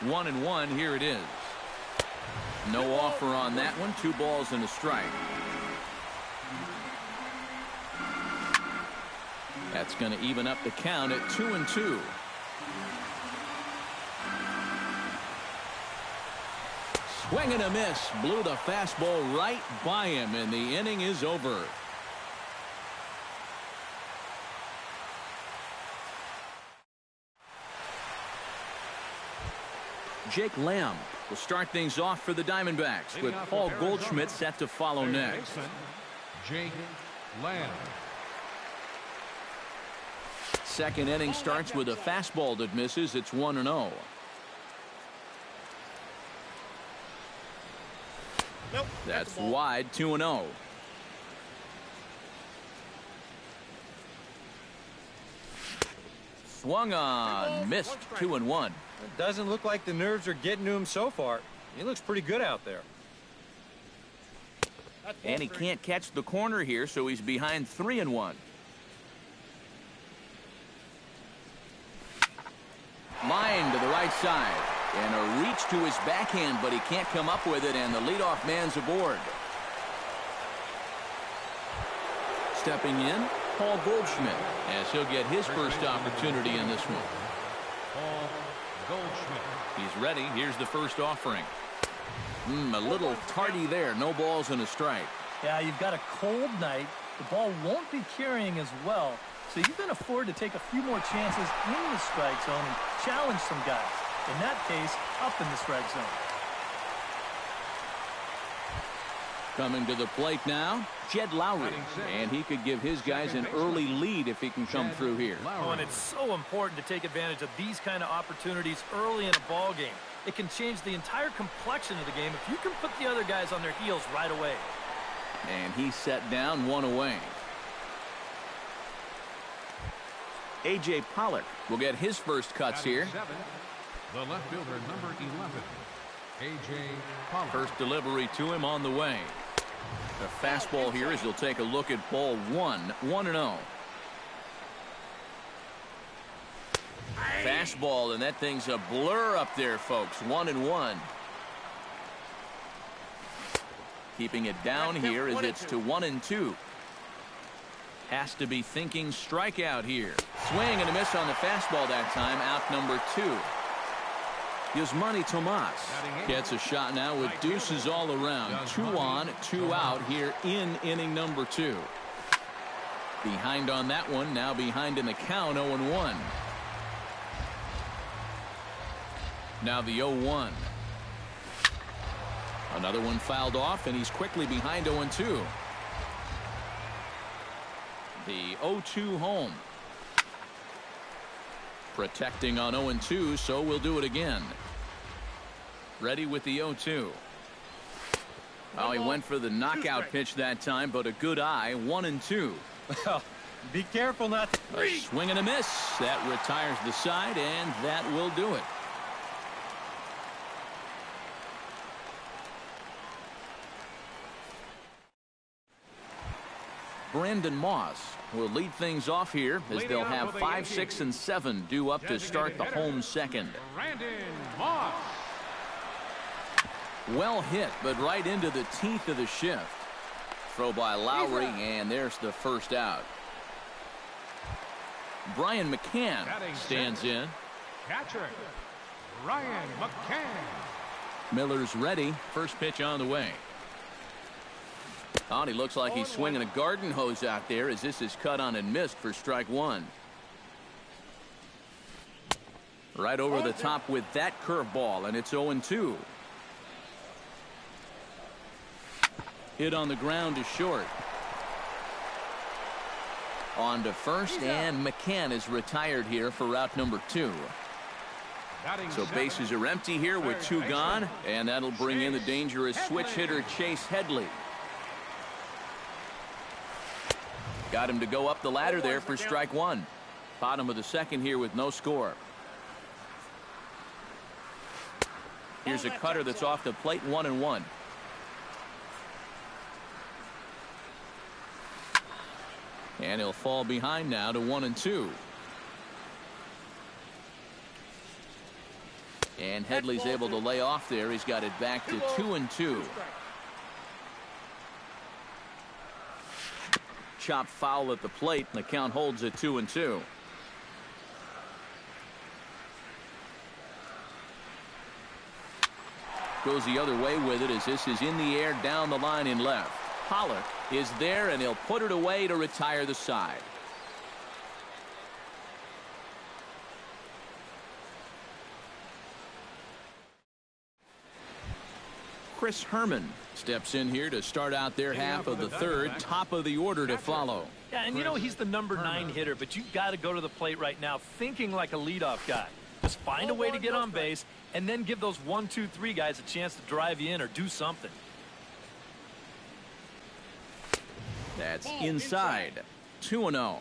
1-1. Here it is. No offer on that one. 2 balls and a strike. That's going to even up the count at 2-2. Swing and a miss. Blew the fastball right by him, and the inning is over. Jake Lamb will start things off for the Diamondbacks, with Paul Goldschmidt set to follow next. Jake Lamb. Second inning starts with a fastball that misses. It's 1-0. That's wide, 2-0. Swung on, missed, 2-1. It doesn't look like the nerves are getting to him so far. He looks pretty good out there. And he can't catch the corner here, so he's behind 3-1. Line to the right side. And a reach to his backhand, but he can't come up with it, and the leadoff man's aboard. Stepping in, Paul Goldschmidt, as he'll get his first opportunity in this one. Paul Goldschmidt. He's ready. Here's the first offering. A little tardy there. No balls and a strike. Yeah, you've got a cold night. The ball won't be carrying as well, so you can afford to take a few more chances in the strike zone and challenge some guys. In that case, up in the strike zone. Coming to the plate now, Jed Lowry. And he could give his guys an early lead if he can come through here. Oh, and it's so important to take advantage of these kind of opportunities early in a ball game. It can change the entire complexion of the game if you can put the other guys on their heels right away. And he's set down, 1 away. A.J. Pollock will get his first cuts here. The left fielder, number 11, A.J. Pollock. First delivery to him on the way. The fastball here as he'll take a look at ball 1, 1-0. Fastball, and that thing's a blur up there, folks. 1-1. Keeping it down here as it's to 1-2. Has to be thinking strikeout here. Swing and a miss on the fastball that time. Out number 2. Yasmani Tomas gets a shot now with deuces all around. 2 on, 2 out here in inning number 2. Behind on that one, now behind in the count, 0-1. Now the 0-1. Another one fouled off, and he's quickly behind 0-2. The 0-2 home. Protecting on 0-2, so we'll do it again. Ready with the 0-2. Oh, he went for the knockout pitch that time, but a good eye. 1-2. Well, be careful not to. A swing and a miss. That retires the side, and that will do it. Brandon Moss will lead things off here as they'll have 5, 6, and 7 due up to start the home second. Brandon Moss. Well hit, but right into the teeth of the shift. Throw by Lowry, and there's the first out. Brian McCann stands in. Catcher, Ryan McCann. Miller's ready. First pitch on the way. Oh, and he looks like he's swinging a garden hose out there as this is cut on and missed for strike one. Right over the top with that curveball, and it's 0-2. Hit on the ground to short. On to first, and McCann is retired here for route number 2. So bases are empty here with 2 gone, and that'll bring in the dangerous switch hitter Chase Headley. Got him to go up the ladder there for strike one. Bottom of the second here with no score. Here's a cutter that's off the plate, 1-1. And he'll fall behind now to 1-2. And Headley's able to lay off there. He's got it back to 2-2. Chop foul at the plate, and the count holds at 2-2. Goes the other way with it as this is in the air down the line in left. Pollock is there, and he'll put it away to retire the side. Chris Herman steps in here to start out their half of the third. Top of the order to follow. Yeah, and you know he's the number 9 hitter, but you've got to go to the plate right now thinking like a leadoff guy. Just find a way to get on base and then give those 1, 2, 3 guys a chance to drive you in or do something. That's inside. 2-0.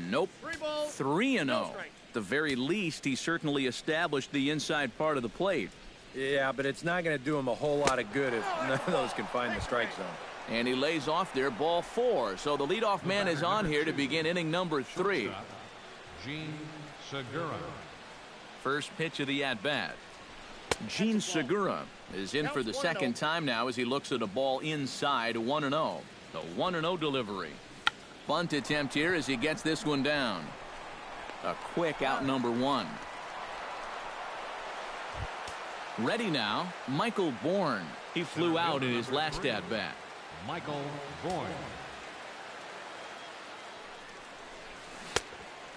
Nope. 3-0. At the very least, he certainly established the inside part of the plate. Yeah, but it's not going to do him a whole lot of good if none of those can find the strike zone. And he lays off there, ball 4. So the leadoff man is on here to begin inning number 3. Gene Segura. First pitch of the at-bat. Gene Segura is in for the second time now as he looks at a ball inside, 1-0. The 1-0 delivery. Bunt attempt here as he gets this one down. A quick out number 1. Ready now, Michael Bourne. He flew out in his last at-bat. Michael Bourne.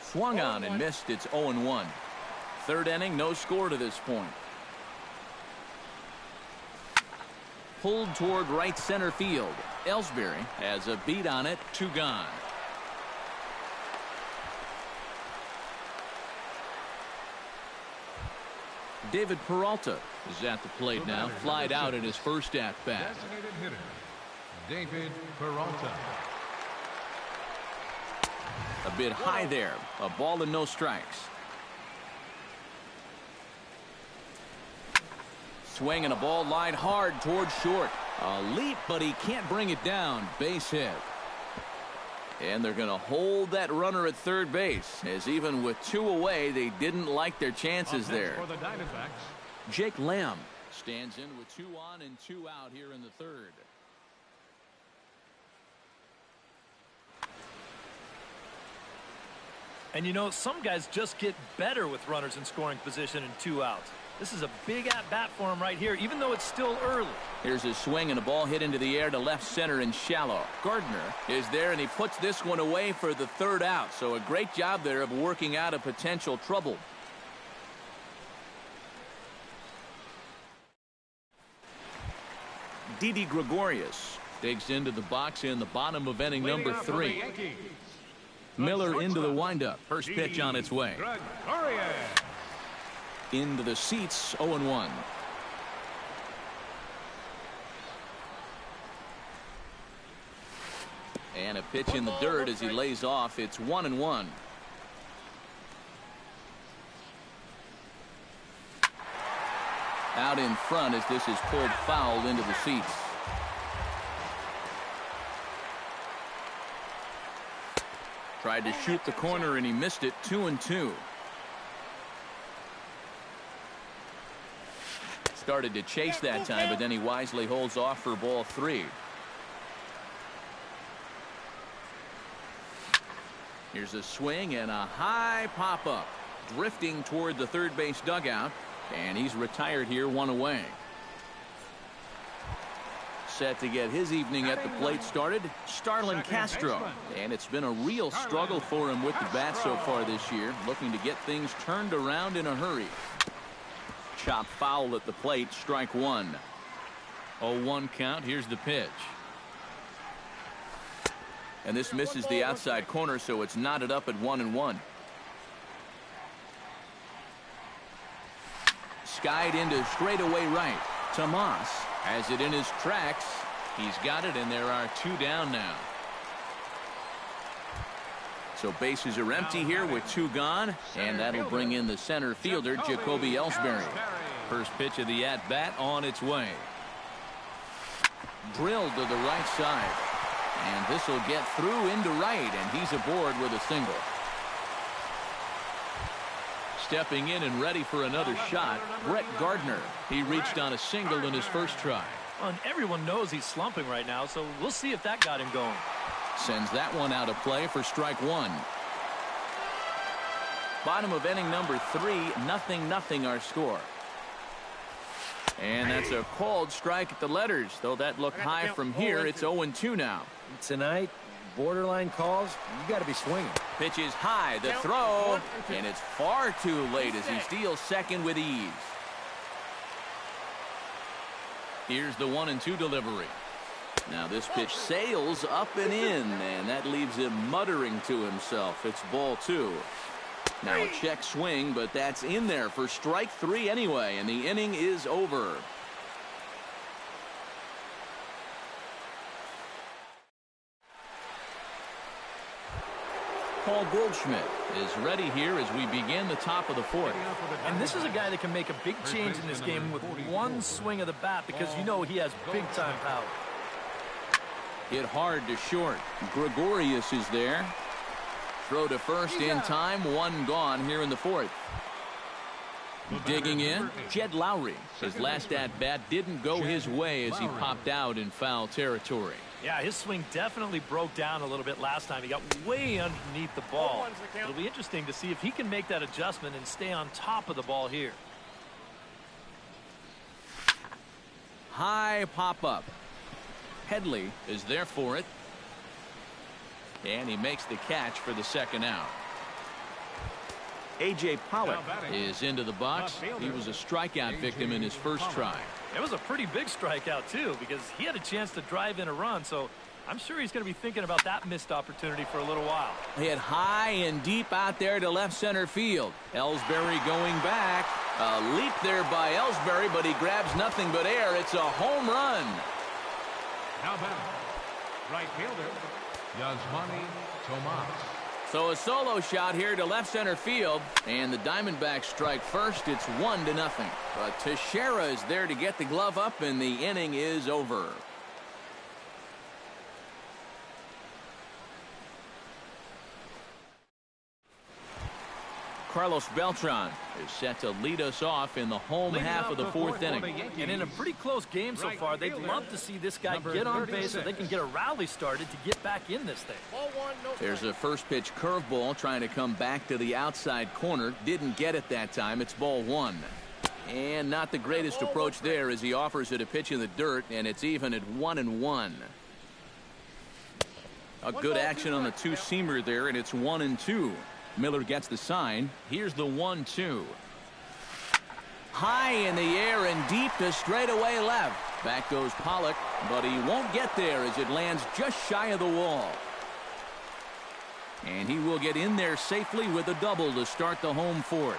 Swung on and missed. It's 0-1. Third inning, no score to this point. Pulled toward right center field. Ellsbury has a beat on it. 2 gone. David Peralta is at the plate now. Flied out in his first at-bat. Designated hitter, David Peralta. A bit high there. A ball and no strikes. Swing and a ball lined hard toward short. A leap, but he can't bring it down. Base hit. And they're going to hold that runner at third base, as even with 2 away, they didn't like their chances there. For the Diamondbacks, Jake Lamb stands in with 2 on and 2 out here in the third. And you know, some guys just get better with runners in scoring position and 2 outs. This is a big at-bat for him right here, even though it's still early. Here's a swing and a ball hit into the air to left center and shallow. Gardner is there, and he puts this one away for the 3rd out. So a great job there of working out a potential trouble. Didi Gregorius digs into the box in the bottom of inning number 3. Miller into the windup. First pitch on its way. Into the seats, 0-1. And a pitch in the dirt as he lays off. It's 1-1. out in front as this is pulled foul into the seats. Tried to shoot the corner and he missed it. 2-2. Started to chase that time, but then he wisely holds off for ball 3. Here's a swing and a high pop-up. Drifting toward the third base dugout, and he's retired here, 1 away. Set to get his evening at the plate started, Starlin Castro. And it's been a real struggle for him with the bat so far this year, looking to get things turned around in a hurry. Chop foul at the plate, strike 1. 0-1 count. Here's the pitch. And this misses the outside corner, so it's knotted up at 1-1. Skied into straightaway right. Tomas has it in his tracks. He's got it, and there are 2 down now. So bases are empty here with 2 gone, and that'll bring in the center fielder, Jacoby Ellsbury. First pitch of the at-bat on its way. Drilled to the right side. And this will get through into right, and he's aboard with a single. Stepping in and ready for another shot, Brett Gardner. He reached on a single in his first try. Well, and everyone knows he's slumping right now, so we'll see if that got him going. Sends that one out of play for strike 1. Bottom of inning number 3, 0-0 our score. And that's a called strike at the letters, though that looked high from here. It's 0-2 now. Tonight, borderline calls, you got to be swinging. Pitch is high, the throw, and it's far too late as he steals second with ease. Here's the 1-2 delivery. Now this pitch sails up and in, and that leaves him muttering to himself. It's ball 2. Now a check swing, but that's in there for strike 3 anyway, and the inning is over. Paul Goldschmidt is ready here as we begin the top of the 4th. And this is a guy that can make a big change in this game with one swing of the bat, because you know he has big-time power. Hit hard to short. Gregorius is there. Throw to first in time. 1 gone here in the 4th. Digging in, Jed Lowry. His last at-bat didn't go his way as he popped out in foul territory. Yeah, his swing definitely broke down a little bit last time. He got way underneath the ball. It'll be interesting to see if he can make that adjustment and stay on top of the ball here. High pop-up. Headley is there for it. And he makes the catch for the second out. A.J. Pollock is into the box. He was a strikeout victim in his first try. It was a pretty big strikeout, too, because he had a chance to drive in a run, so I'm sure he's going to be thinking about that missed opportunity for a little while. Hit high and deep out there to left center field. Ellsbury going back. A leap there by Ellsbury, but he grabs nothing but air. It's a home run. Now back, right fielder, Yasmani Tomas. So a solo shot here to left center field, and the Diamondbacks strike first. It's 1-0. But Teixeira is there to get the glove up, and the inning is over. Carlos Beltran is set to lead us off in the home half of the 4th inning. And in a pretty close game so far, they'd love to see this guy get on base so they can get a rally started to get back in this thing. There's a first pitch curveball trying to come back to the outside corner. Didn't get it that time. It's ball 1. And not the greatest approach there as he offers it a pitch in the dirt, and it's even at 1-1. A good action on the two-seamer there, and it's 1-2. Miller gets the sign. Here's the 1-2. High in the air and deep to straightaway left. Back goes Pollock, but he won't get there as it lands just shy of the wall. And he will get in there safely with a double to start the home 4th.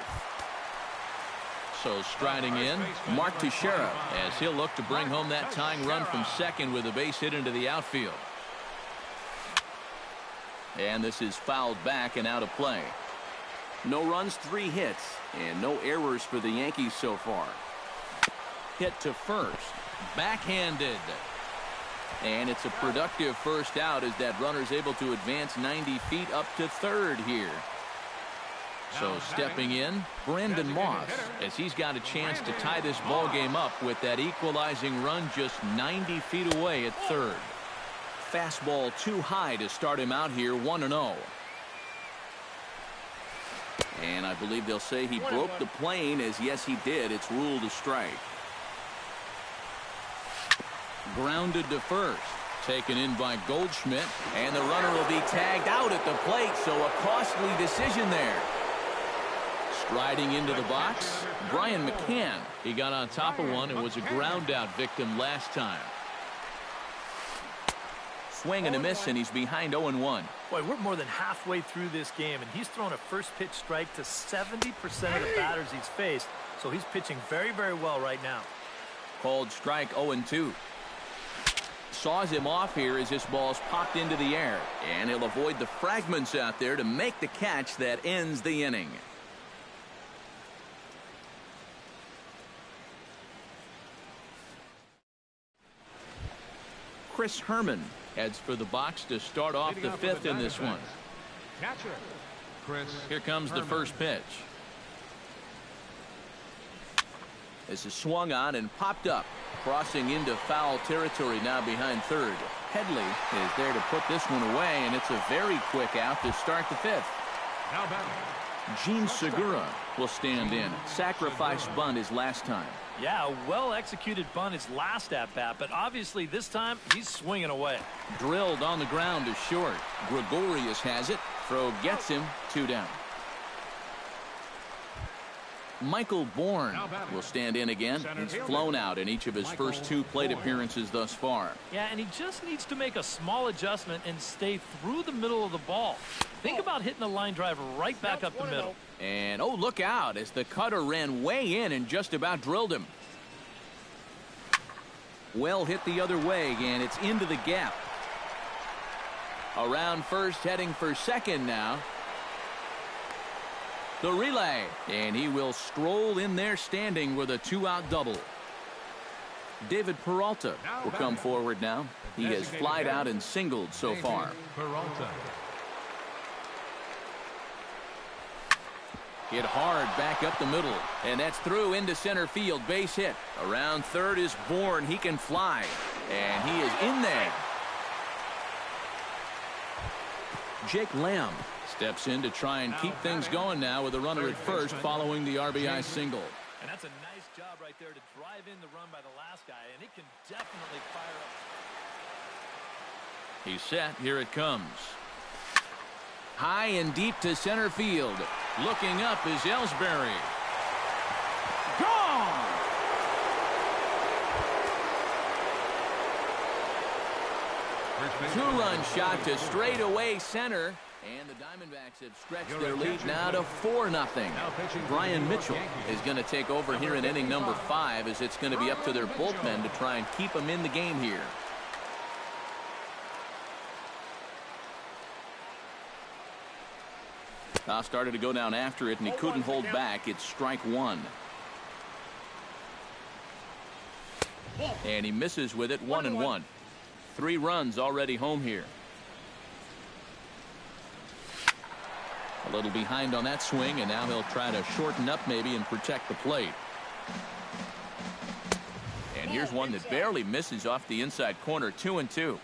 So striding in, Mark Teixeira, as he'll look to bring home that tying run from second with a base hit into the outfield. And this is fouled back and out of play. No runs, 3 hits, and no errors for the Yankees so far. hit to first. Backhanded. And it's a productive first out as that runner's able to advance 90 feet up to third here. So stepping in, Brandon Moss, as he's got a chance to tie this ball game up with that equalizing run just 90 feet away at third. Fastball too high to start him out here, 1-0. And I believe they'll say he broke the plane, as yes he did. It's ruled a strike. Grounded to first. Taken in by Goldschmidt. And the runner will be tagged out at the plate, so a costly decision there. Striding into the box, Brian McCann. He got on top of one and was a ground out victim last time. Swing and a miss, and he's behind 0-1. Boy, we're more than halfway through this game, and he's thrown a first pitch strike to 70% of the batters he's faced, so he's pitching very, very well right now. Called strike 0-2. Saws him off here as this ball's popped into the air, and he'll avoid the fragments out there to make the catch that ends the inning. Chris Herman heads for the box to start off the fifth in this one. Catcher, Chris. Here comes the first pitch. This is swung on and popped up. Crossing into foul territory now behind third. Headley is there to put this one away, and it's a very quick out to start the fifth. Now batting. Gene Segura will stand in. Sacrifice bunt his last time. Yeah, a well-executed bunt his last at-bat, but obviously this time he's swinging away. Drilled on the ground to short. Gregorius has it. Throw gets him. 2 down. Michael Bourne will stand in again. He's flown out in each of his first 2 plate appearances thus far. Yeah, and he just needs to make a small adjustment and stay through the middle of the ball. Think about hitting a line drive right back up the middle. And, oh, look out as the cutter ran way in and just about drilled him. Well hit the other way, and it's into the gap. Around first, heading for second now. The relay, and he will stroll in there standing with a 2-out double. David Peralta will come forward now. He has flied out and singled so far. Peralta. Hit hard back up the middle, and that's through into center field. Base hit. Around third is Bourne. He can fly, and he is in there. Jake Lamb steps in to try and keep things going now with a runner at first following the RBI single. And that's a nice job right there to drive in the run by the last guy, and it can definitely fire up. He's set. Here it comes. High and deep to center field. Looking up is Ellsbury. Gone! Two-run shot to straightaway center. And the Diamondbacks have stretched their lead now to 4-0. Brian Mitchell is going to take over here in inning number 5, as it's going to be up to their bullpen to try and keep them in the game here. Now started to go down after it, and he couldn't hold back. It's strike 1. And he misses with it, 1-1. 3 runs already home here. A little behind on that swing, and now he'll try to shorten up maybe and protect the plate. And here's one that barely misses off the inside corner, 2-2.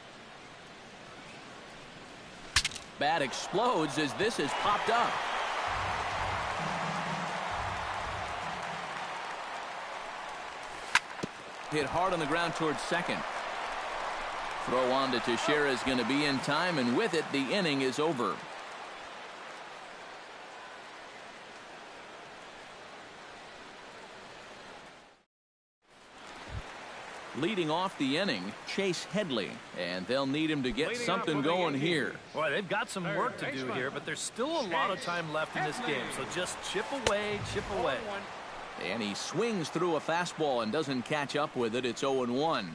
Bat explodes as this has popped up. Hit hard on the ground towards second. Throw on to Teixeira is going to be in time, and with it, the inning is over. Leading off the inning, Chase Headley, and they'll need him to get something going here. Boy, they've got some work to do here, but there's still a lot of time left in this game, so just chip away, chip away. And he swings through a fastball and doesn't catch up with it. It's 0-1.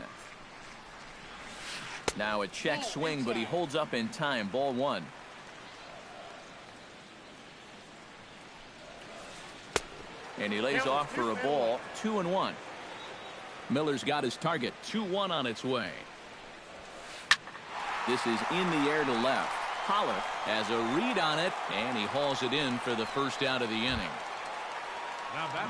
Now a check swing, but he holds up in time. Ball 1. And he lays off for a ball. 2-1. Miller's got his target. 2-1 on its way. This is in the air to left. Pollock has a read on it, and he hauls it in for the first out of the inning.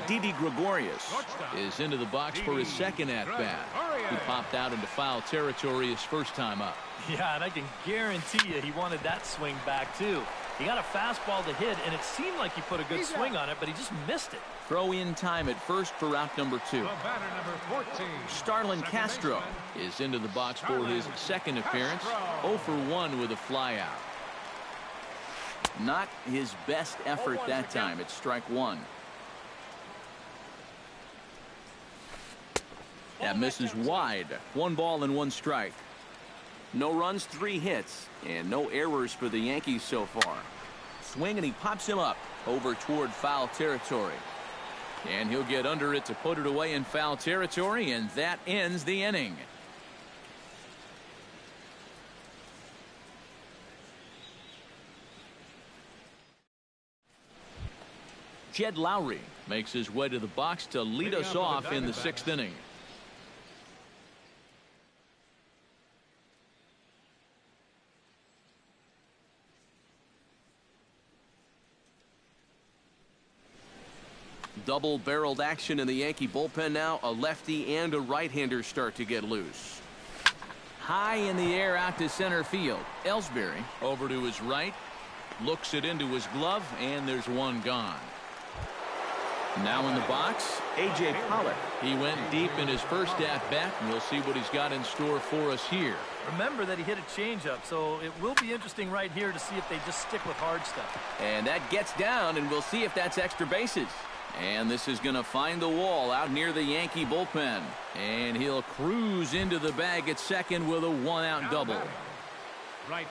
Didi Gregorius is into the box for his second at-bat. He popped out into foul territory his first time up. Yeah, and I can guarantee you he wanted that swing back, too. He got a fastball to hit, and it seemed like he put a good swing on it, but he just missed it. Throw in time at first for route number 2. Starlin Castro is into the box for his second appearance. 0 for 1 with a flyout. Not his best effort that time. It's strike 1. That misses wide. 1 ball and 1 strike. No runs, 3 hits, and no errors for the Yankees so far. Swing, and he pops him up over toward foul territory. And he'll get under it to put it away in foul territory, and that ends the inning. Jed Lowry makes his way to the box to lead us off in the 6th inning. Double-barreled action in the Yankee bullpen now. A lefty and a right-hander start to get loose. High in the air out to center field. Ellsbury over to his right. Looks it into his glove, and there's 1 gone. Now in the box, A.J. Pollock. He went deep in his first at-bat, and we'll see what he's got in store for us here. Remember that he hit a changeup, so it will be interesting right here to see if they just stick with hard stuff. And that gets down, and we'll see if that's extra bases. And this is going to find the wall out near the Yankee bullpen. And he'll cruise into the bag at second with a 1-out double.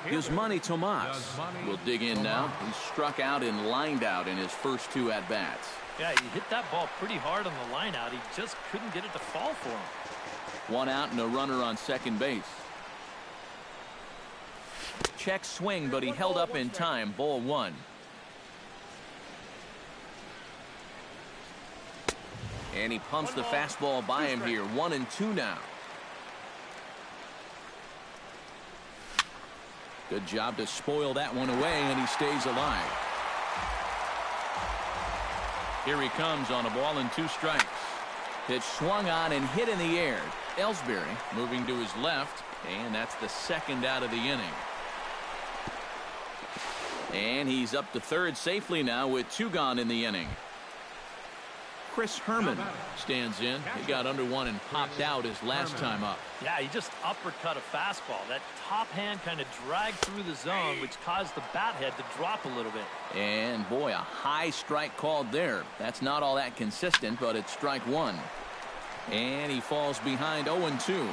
Yasmani Tomas will dig in now. He struck out and lined out in his first 2 at-bats. Yeah, he hit that ball pretty hard on the line out. He just couldn't get it to fall for him. 1 out and a runner on second base. Check swing, but he held up in time. Ball 1. And he pumps the fastball by him here. 1-2 now. Good job to spoil that one away, and he stays alive. Here he comes on a ball and 2 strikes. Pitch swung on and hit in the air. Ellsbury moving to his left, and that's the 2nd out of the inning. And he's up to third safely now with 2 gone in the inning. Chris Herman stands in. He got under 1 and popped out his last time up. Yeah, he just uppercut a fastball. That top hand kind of dragged through the zone, which caused the bat head to drop a little bit. And boy, a high strike called there. That's not all that consistent, but it's strike 1. And he falls behind 0-2.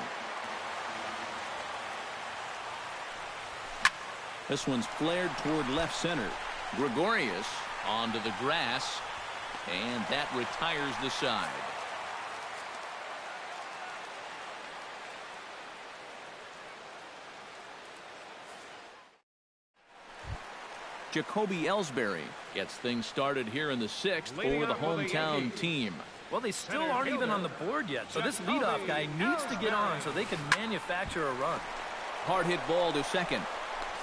This one's flared toward left center. Gregorius onto the grass. And that retires the side. Jacoby Ellsbury gets things started here in the 6th for the hometown team. Well, they still aren't even on the board yet, so this leadoff guy needs to get on so they can manufacture a run. Hard hit ball to second.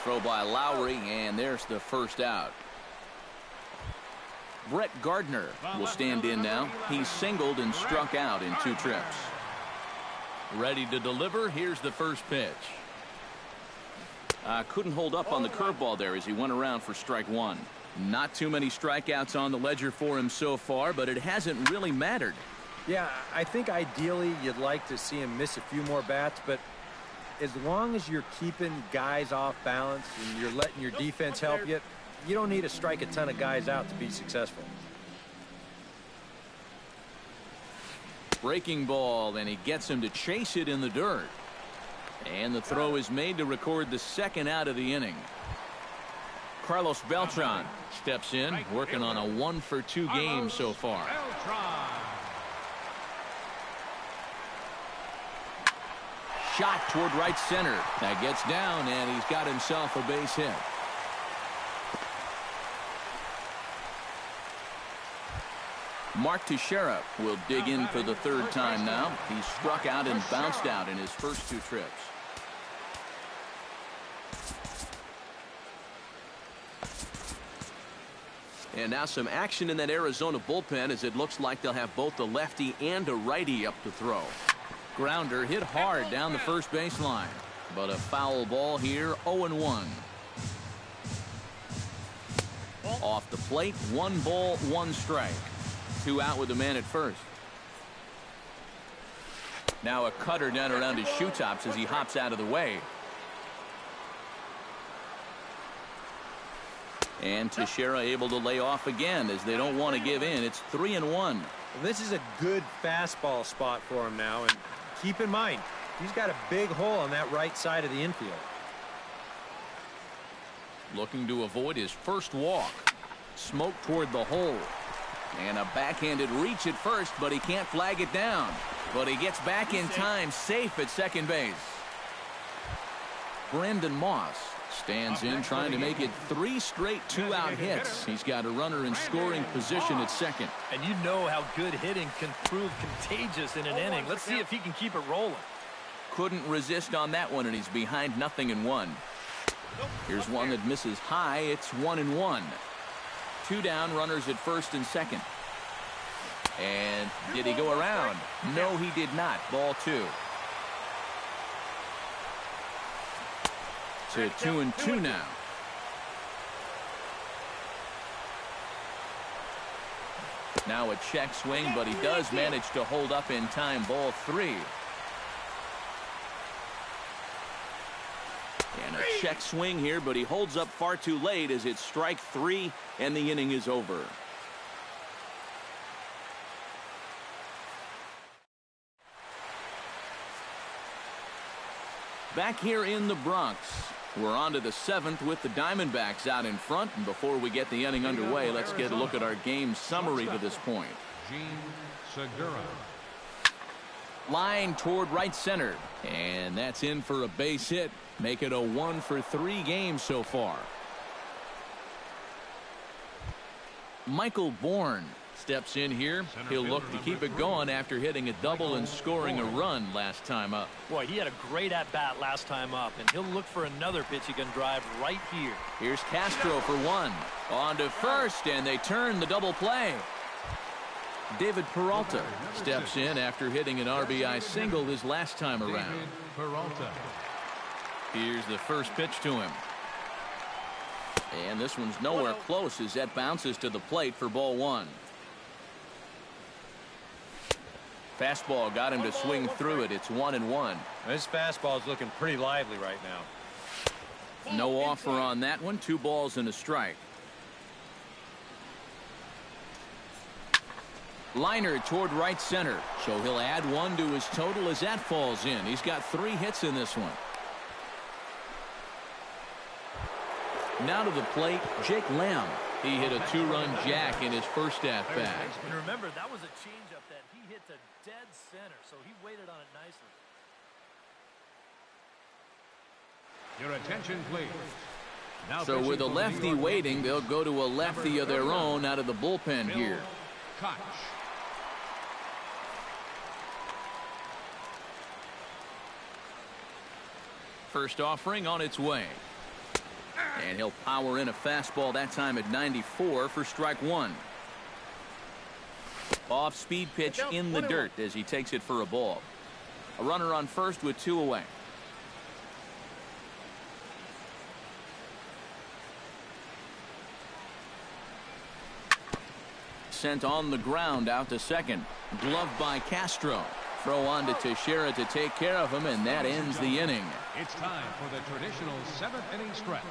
Throw by Lowry, and there's the first out. Brett Gardner will stand in now. He's singled and struck out in 2 trips. Ready to deliver. Here's the first pitch. Couldn't hold up on the curveball there as he went around for strike 1. Not too many strikeouts on the ledger for him so far, but it hasn't really mattered. Yeah, I think ideally you'd like to see him miss a few more bats, but as long as you're keeping guys off balance and you're letting your defense help you, you don't need to strike a ton of guys out to be successful. Breaking ball, and he gets him to chase it in the dirt. And the throw is made to record the 2nd out of the inning. Carlos Beltran steps in, working on a 1-for-2 game so far. Shot toward right center. That gets down, and he's got himself a base hit. Mark Teixeira will dig in for the third time now. He struck out and bounced out in his first two trips. And now some action in that Arizona bullpen as it looks like they'll have both a lefty and a righty up to throw. Grounder hit hard down the first baseline. But a foul ball here, 0-1. Off the plate, 1 ball, 1 strike. 2 out with the man at first. Now a cutter down around his shoe tops as he hops out of the way. And Teixeira able to lay off again as they don't want to give in. It's 3-1. Well, this is a good fastball spot for him now, and keep in mind he's got a big hole on that right side of the infield. Looking to avoid his first walk. Smoke toward the hole. And a backhanded reach at first, but he can't flag it down. But he gets back in time, safe at second base. Brendan Moss stands in, trying to make it 3 straight 2-out hits. He's got a runner in scoring position at second. And you know how good hitting can prove contagious in an inning. Let's see if he can keep it rolling. Couldn't resist on that one, and he's behind 0-1. Here's one that misses high. It's 1-1. 2 down, runners at first and second. And did he go around? No, he did not. Ball 2. To 2-2 now. Now a check swing, but he does manage to hold up in time. Ball 3. And a check swing here, but he holds up far too late as it's strike 3 and the inning is over. Back here in the Bronx, we're on to the 7th with the Diamondbacks out in front. And before we get the inning underway, let's get a look at our game summary to this point. Segura. Line toward right center, and that's in for a base hit. Make it a 1-for-3 game so far. Michael Bourne steps in here. He'll look to keep it going after hitting a double and scoring a run last time up. Boy, he had a great at-bat last time up, and he'll look for another pitch he can drive right here. Here's Castro for 1. On to first, and they turn the double play. David Peralta steps in after hitting an RBI single his last time around. Peralta. Here's the first pitch to him. And this one's nowhere close as that bounces to the plate for ball 1. Fastball got him to swing through it. It's 1-1. This fastball is looking pretty lively right now. No offer on that one. 2 balls and a strike. Liner toward right center, so he'll add 1 to his total as that falls in. He's got 3 hits in this one. Now to the plate, Jake Lamb. He hit a 2-run jack in his first at-bat. And remember, that was a changeup that he hit to dead center, so he waited on it nicely. Your attention, please. Now So with a lefty waiting, they'll go to a lefty of their own out of the bullpen here. Koch. First offering on its way. And he'll power in a fastball that time at 94 for strike 1. Off-speed pitch in the dirt as he takes it for a ball. A runner on first with 2 away. Sent on the ground out to second. Gloved by Castro. Throw on to Teixeira to take care of him, and that ends the inning. It's time for the traditional 7th inning stretch.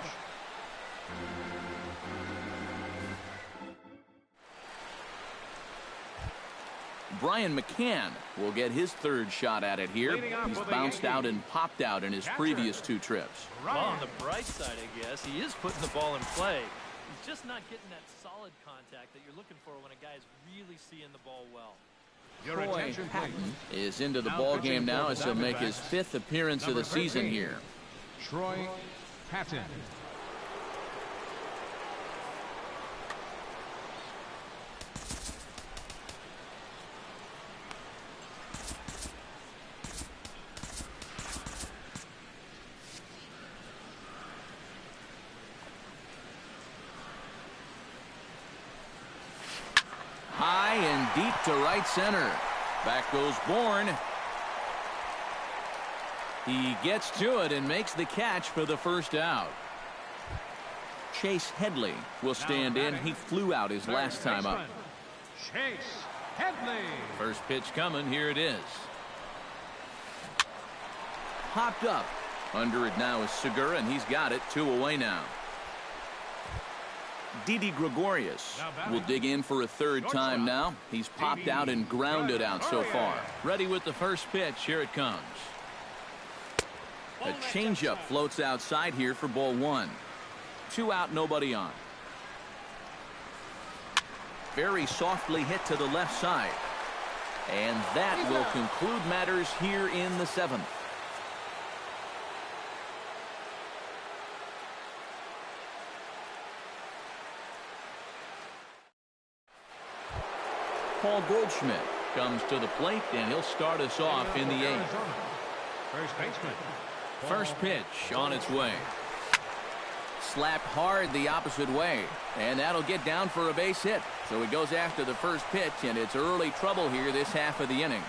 Brian McCann will get his 3rd shot at it here. He's bounced out and popped out in his previous 2 trips. Well, on the bright side, I guess, he is putting the ball in play. He's just not getting that solid contact that you're looking for when a guy's really seeing the ball well. Your attention, Patton is into the ball game now as he'll make his 5th appearance of the season here. Troy Patton. High and deep to right center. Back goes Bourne. He gets to it and makes the catch for the first out. Chase Headley will stand in. He flew out his last time up. Chase Headley. First pitch coming. Here it is. Popped up. Under it now is Segura, and he's got it. 2 away now. Didi Gregorius will dig in for a third time now. He's popped out and grounded out so far. Ready with the first pitch. Here it comes. A changeup floats outside here for ball 1. 2 out, nobody on. Very softly hit to the left side. And that will conclude matters here in the 7th. Paul Goldschmidt comes to the plate, and he'll start us off in the 8th. First baseman. First pitch on its way. Slapped hard the opposite way, and that'll get down for a base hit. So he goes after the first pitch, and it's early trouble here this half of the inning.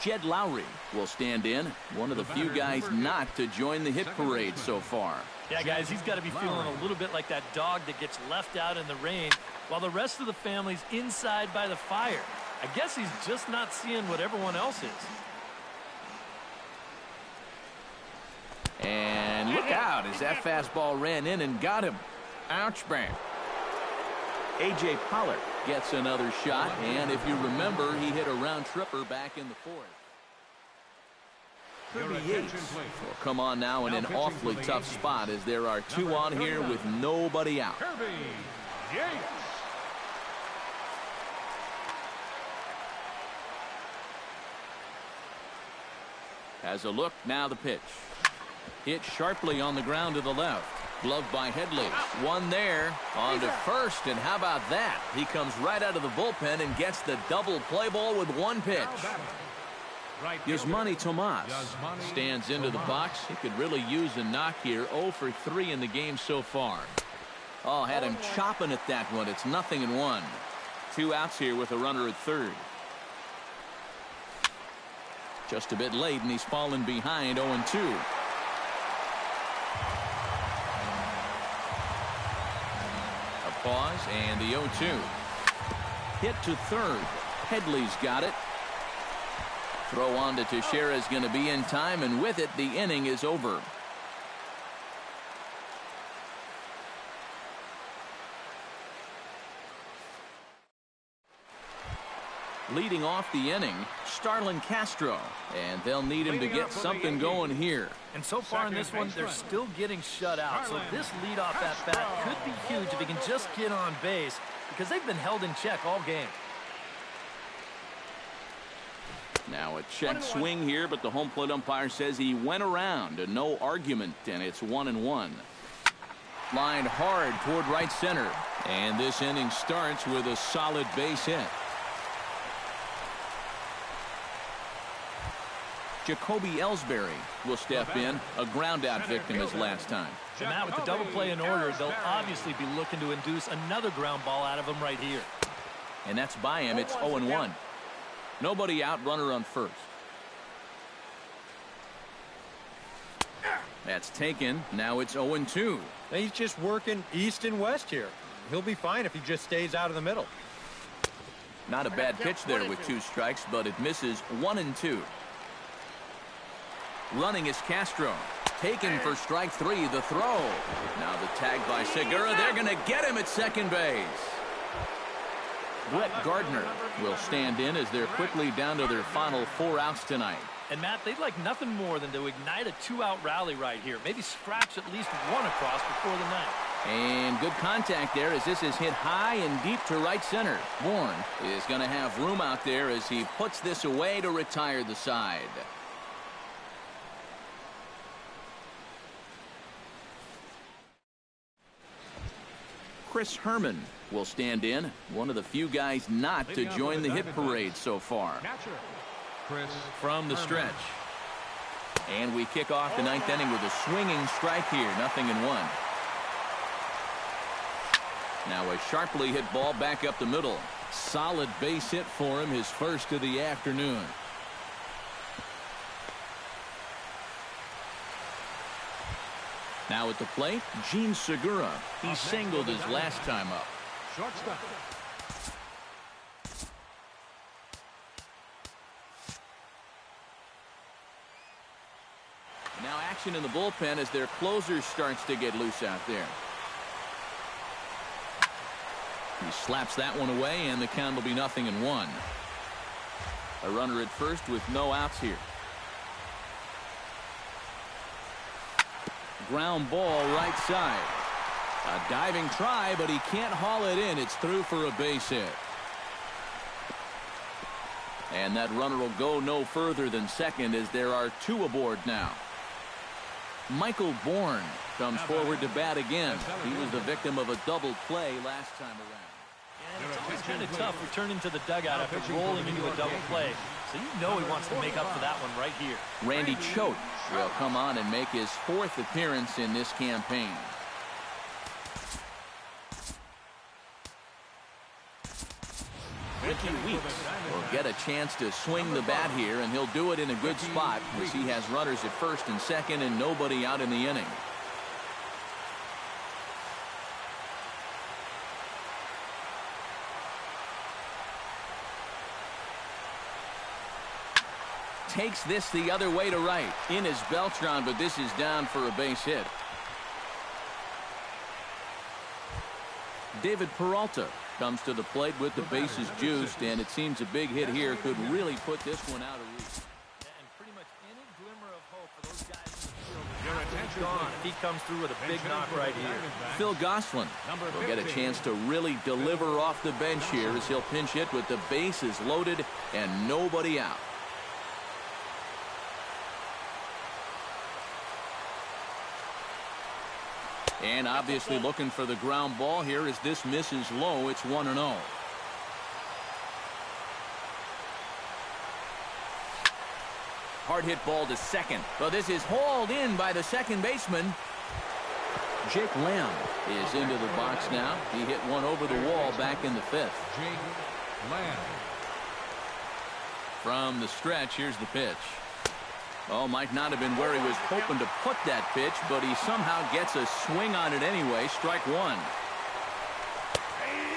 Jed Lowry will stand in, one of the few guys not to join the hit parade so far. Yeah, guys, he's got to be feeling a little bit like that dog that gets left out in the rain while the rest of the family's inside by the fire. I guess he's just not seeing what everyone else is. And look out as that fastball ran in and got him. Ouch, bang. A.J. Pollard gets another shot, and if you remember, he hit a round tripper back in the 4th. Kirby Yates will come on now in an awfully tough spot as there are 2 on here with nobody out. Kirby Yates. Has a look, now the pitch. Hit sharply on the ground to the left. Gloved by Headley. One there. On to first, and how about that? He comes right out of the bullpen and gets the double play ball with 1 pitch. Yasmani Tomas stands into the box. He could really use a knock here. 0 for 3 in the game so far. Oh, had him chopping at that one. It's 0-1. 2 outs here with a runner at third. Just a bit late, and he's fallen behind 0-2. Pause, and the 0-2. Hit to third. Headley's got it. Throw on to Teixeira is going to be in time, and with it, the inning is over. Leading off the inning, Starlin Castro, and they'll need him to get something going here. And so far in this one, they're still getting shut out. So this leadoff at bat could be huge if he can just get on base, because they've been held in check all game. Now a check swing here, but the home plate umpire says he went around. No argument, and it's 1-1. Lined hard toward right center, and this inning starts with a solid base hit. Jacoby Ellsbury will step in, a ground-out victim his last time. And now with the double play in order, they'll obviously be looking to induce another ground ball out of him right here. And that's by him. It's 0-1. Nobody out, runner on first. That's taken. Now it's 0-2. He's just working east and west here. He'll be fine if he just stays out of the middle. Not a bad pitch there with 2 strikes, but it misses 1-2. Running is Castro. Taken for strike 3, the throw. Now the tag by Segura. They're going to get him at second base. Brett Gardner will stand in as they're quickly down to their final 4 outs tonight. And Matt, they'd like nothing more than to ignite a 2-out rally right here. Maybe scratch at least 1 across before the ninth. And good contact there as this is hit high and deep to right center. Bourne is going to have room out there as he puts this away to retire the side. Chris Herman will stand in, one of the few guys not to join the hit parade so far. From the stretch. And we kick off the 9th inning with a swinging strike here. 0-1. Now a sharply hit ball back up the middle. Solid base hit for him, his first of the afternoon. Now at the plate, Gene Segura. He singled his last time up. Shortstop. Now action in the bullpen as their closer starts to get loose out there. He slaps that one away, and the count will be 0-1. A runner at first with no outs here. Ground ball right side. A diving try, but he can't haul it in. It's through for a base hit. And that runner will go no further than second as there are two aboard now. Michael Bourne comes forward to bat again. He was the victim of a double play last time around. And it's always kind of tough returning to the dugout after rolling into a double play. So you know he wants to make up for that one right here. Randy Choate will come on and make his fourth appearance in this campaign. Ricky Weeks will get a chance to swing the bat here, and he'll do it in a good spot as he has runners at first and second and nobody out in the inning. Takes this the other way to right. In is Beltran, but this is down for a base hit. David Peralta comes to the plate with the bases juiced, and it seems a big hit here could really put this one out of reach. And pretty much any glimmer of hope for those guys in the field is gone if he comes through with a big knock right here. Phil Gosselin will get a chance to really deliver off the bench here as he'll pinch hit with the bases loaded and nobody out. And obviously looking for the ground ball here as this misses low. It's 1-0. Hard hit ball to second. Well, this is hauled in by the second baseman. Jake Lamb is into the box now. He hit one over the wall back in the fifth. Jake Lamb. From the stretch, here's the pitch. Oh, might not have been where he was hoping to put that pitch, but he somehow gets a swing on it anyway. Strike one.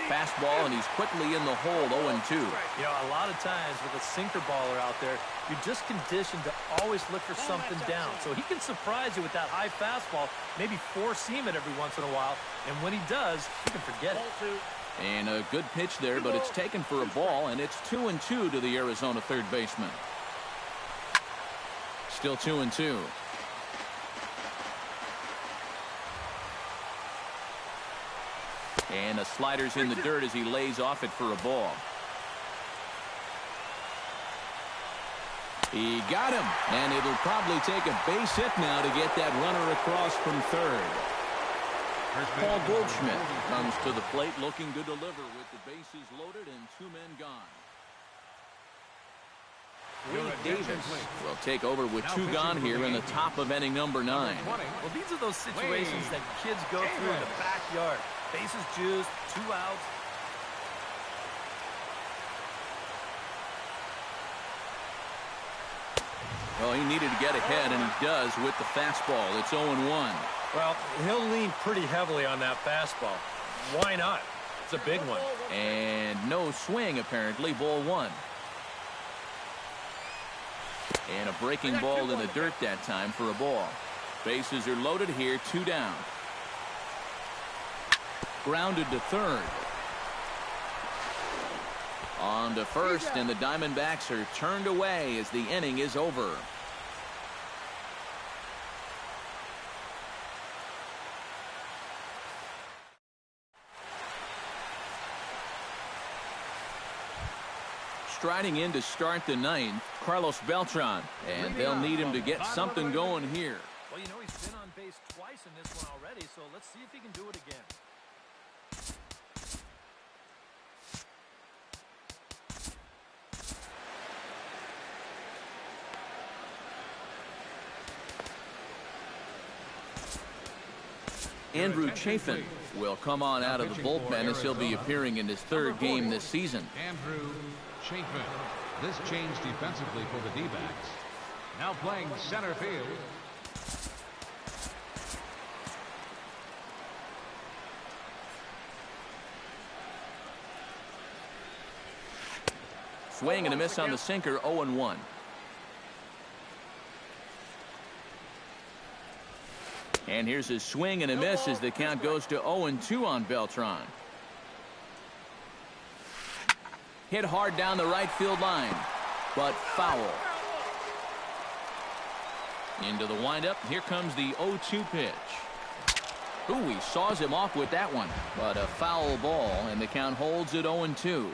Fastball, and he's quickly in the hole, 0-2. You know, a lot of times with a sinker baller out there, you're just conditioned to always look for something down. So he can surprise you with that high fastball, maybe four-seam it every once in a while, and when he does, you can forget it. And a good pitch there, but it's taken for a ball, and it's 2-2 to the Arizona third baseman. Still 2-2. And the slider's in the dirt as he lays off it for a ball. He got him, and it'll probably take a base hit now to get that runner across from third. Paul Goldschmidt comes to the plate looking to deliver with the bases loaded and two men gone. Wade Davis will take over with two gone here in the top of inning number 9. Well, these are those situations that kids go through in the backyard. Bases juiced, 2 outs. Well, he needed to get ahead, and he does with the fastball. It's 0-1. Well, he'll lean pretty heavily on that fastball. Why not? It's a big one. And no swing, apparently. Ball 1. And a breaking ball in the dirt that time for a ball. Bases are loaded here, 2 down. Grounded to third. On to first, and the Diamondbacks are turned away as the inning is over. Striding in to start the 9th, Carlos Beltran, and they'll need him to get something going here. Well, you know, he's been on base twice in this one already, so let's see if he can do it again. Andrew Chafin will come on out of the bullpen as he'll be appearing in his third game this season. Andrew Chafin. This change defensively for the D-backs. Now playing center field. Swing and a miss on the sinker, 0-1. And here's his swing and a miss as the count goes to 0-2 on Beltran. Hit hard down the right field line, but foul. Into the windup. Here comes the 0-2 pitch. Ooh, he saws him off with that one, but a foul ball, and the count holds at 0-2.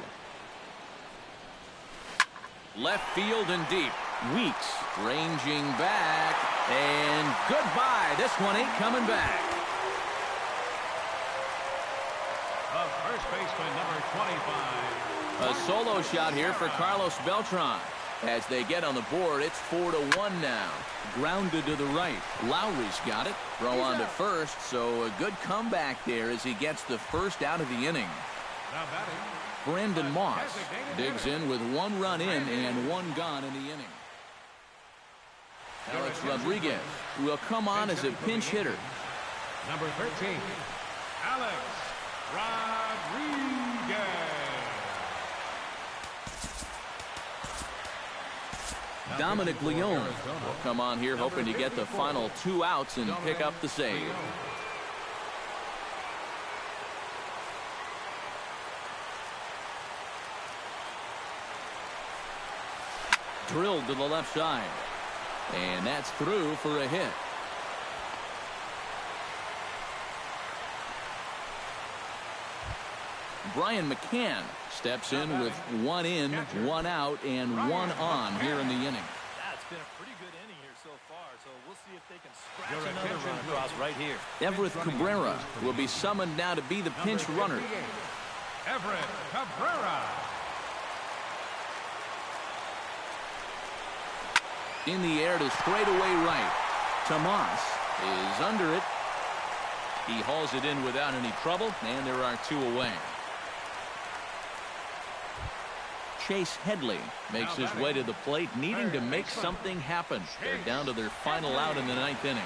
Left field and deep. Weeks ranging back, and goodbye. This one ain't coming back. First baseman number 25. A solo shot here for Carlos Beltran. As they get on the board, it's 4-1 now. Grounded to the right. Lowry's got it. Throw on to first, so a good comeback there as he gets the first out of the inning. Now batting, Brandon Moss digs in with 1 run in and 1 gone in the inning. Alex Rodriguez will come on as a pinch hitter. number 13, Alex Rodriguez. Dominic Leone will come on here hoping to get the final 2 outs and pick up the save. Drilled to the left side. And that's through for a hit. Brian McCann steps in with 1 in, 1 out, and 1 on here in the inning. That's been a pretty good inning here so far, so we'll see if they can scratch another run across right here. Everett Cabrera will be summoned now to be the pinch runner. Everett Cabrera. In the air to straightaway right. Tomas is under it. He hauls it in without any trouble, and there are 2 away. Chase Headley makes his way to the plate, needing to make something happen. They're down to their final out in the 9th inning.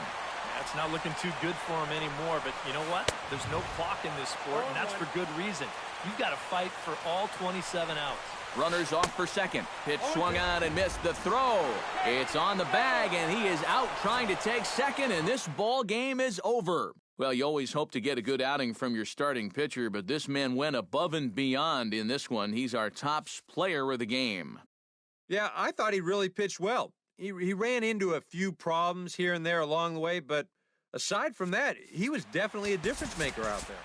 That's not looking too good for him anymore, but you know what? There's no clock in this sport, and that's for good reason. You've got to fight for all 27 outs. Runners off for second. Pitch swung on and missed the throw. It's on the bag, and he is out trying to take second, and this ball game is over. Well, you always hope to get a good outing from your starting pitcher, but this man went above and beyond in this one. He's our top player of the game. Yeah, I thought he really pitched well. He ran into a few problems here and there along the way, but aside from that, he was definitely a difference maker out there.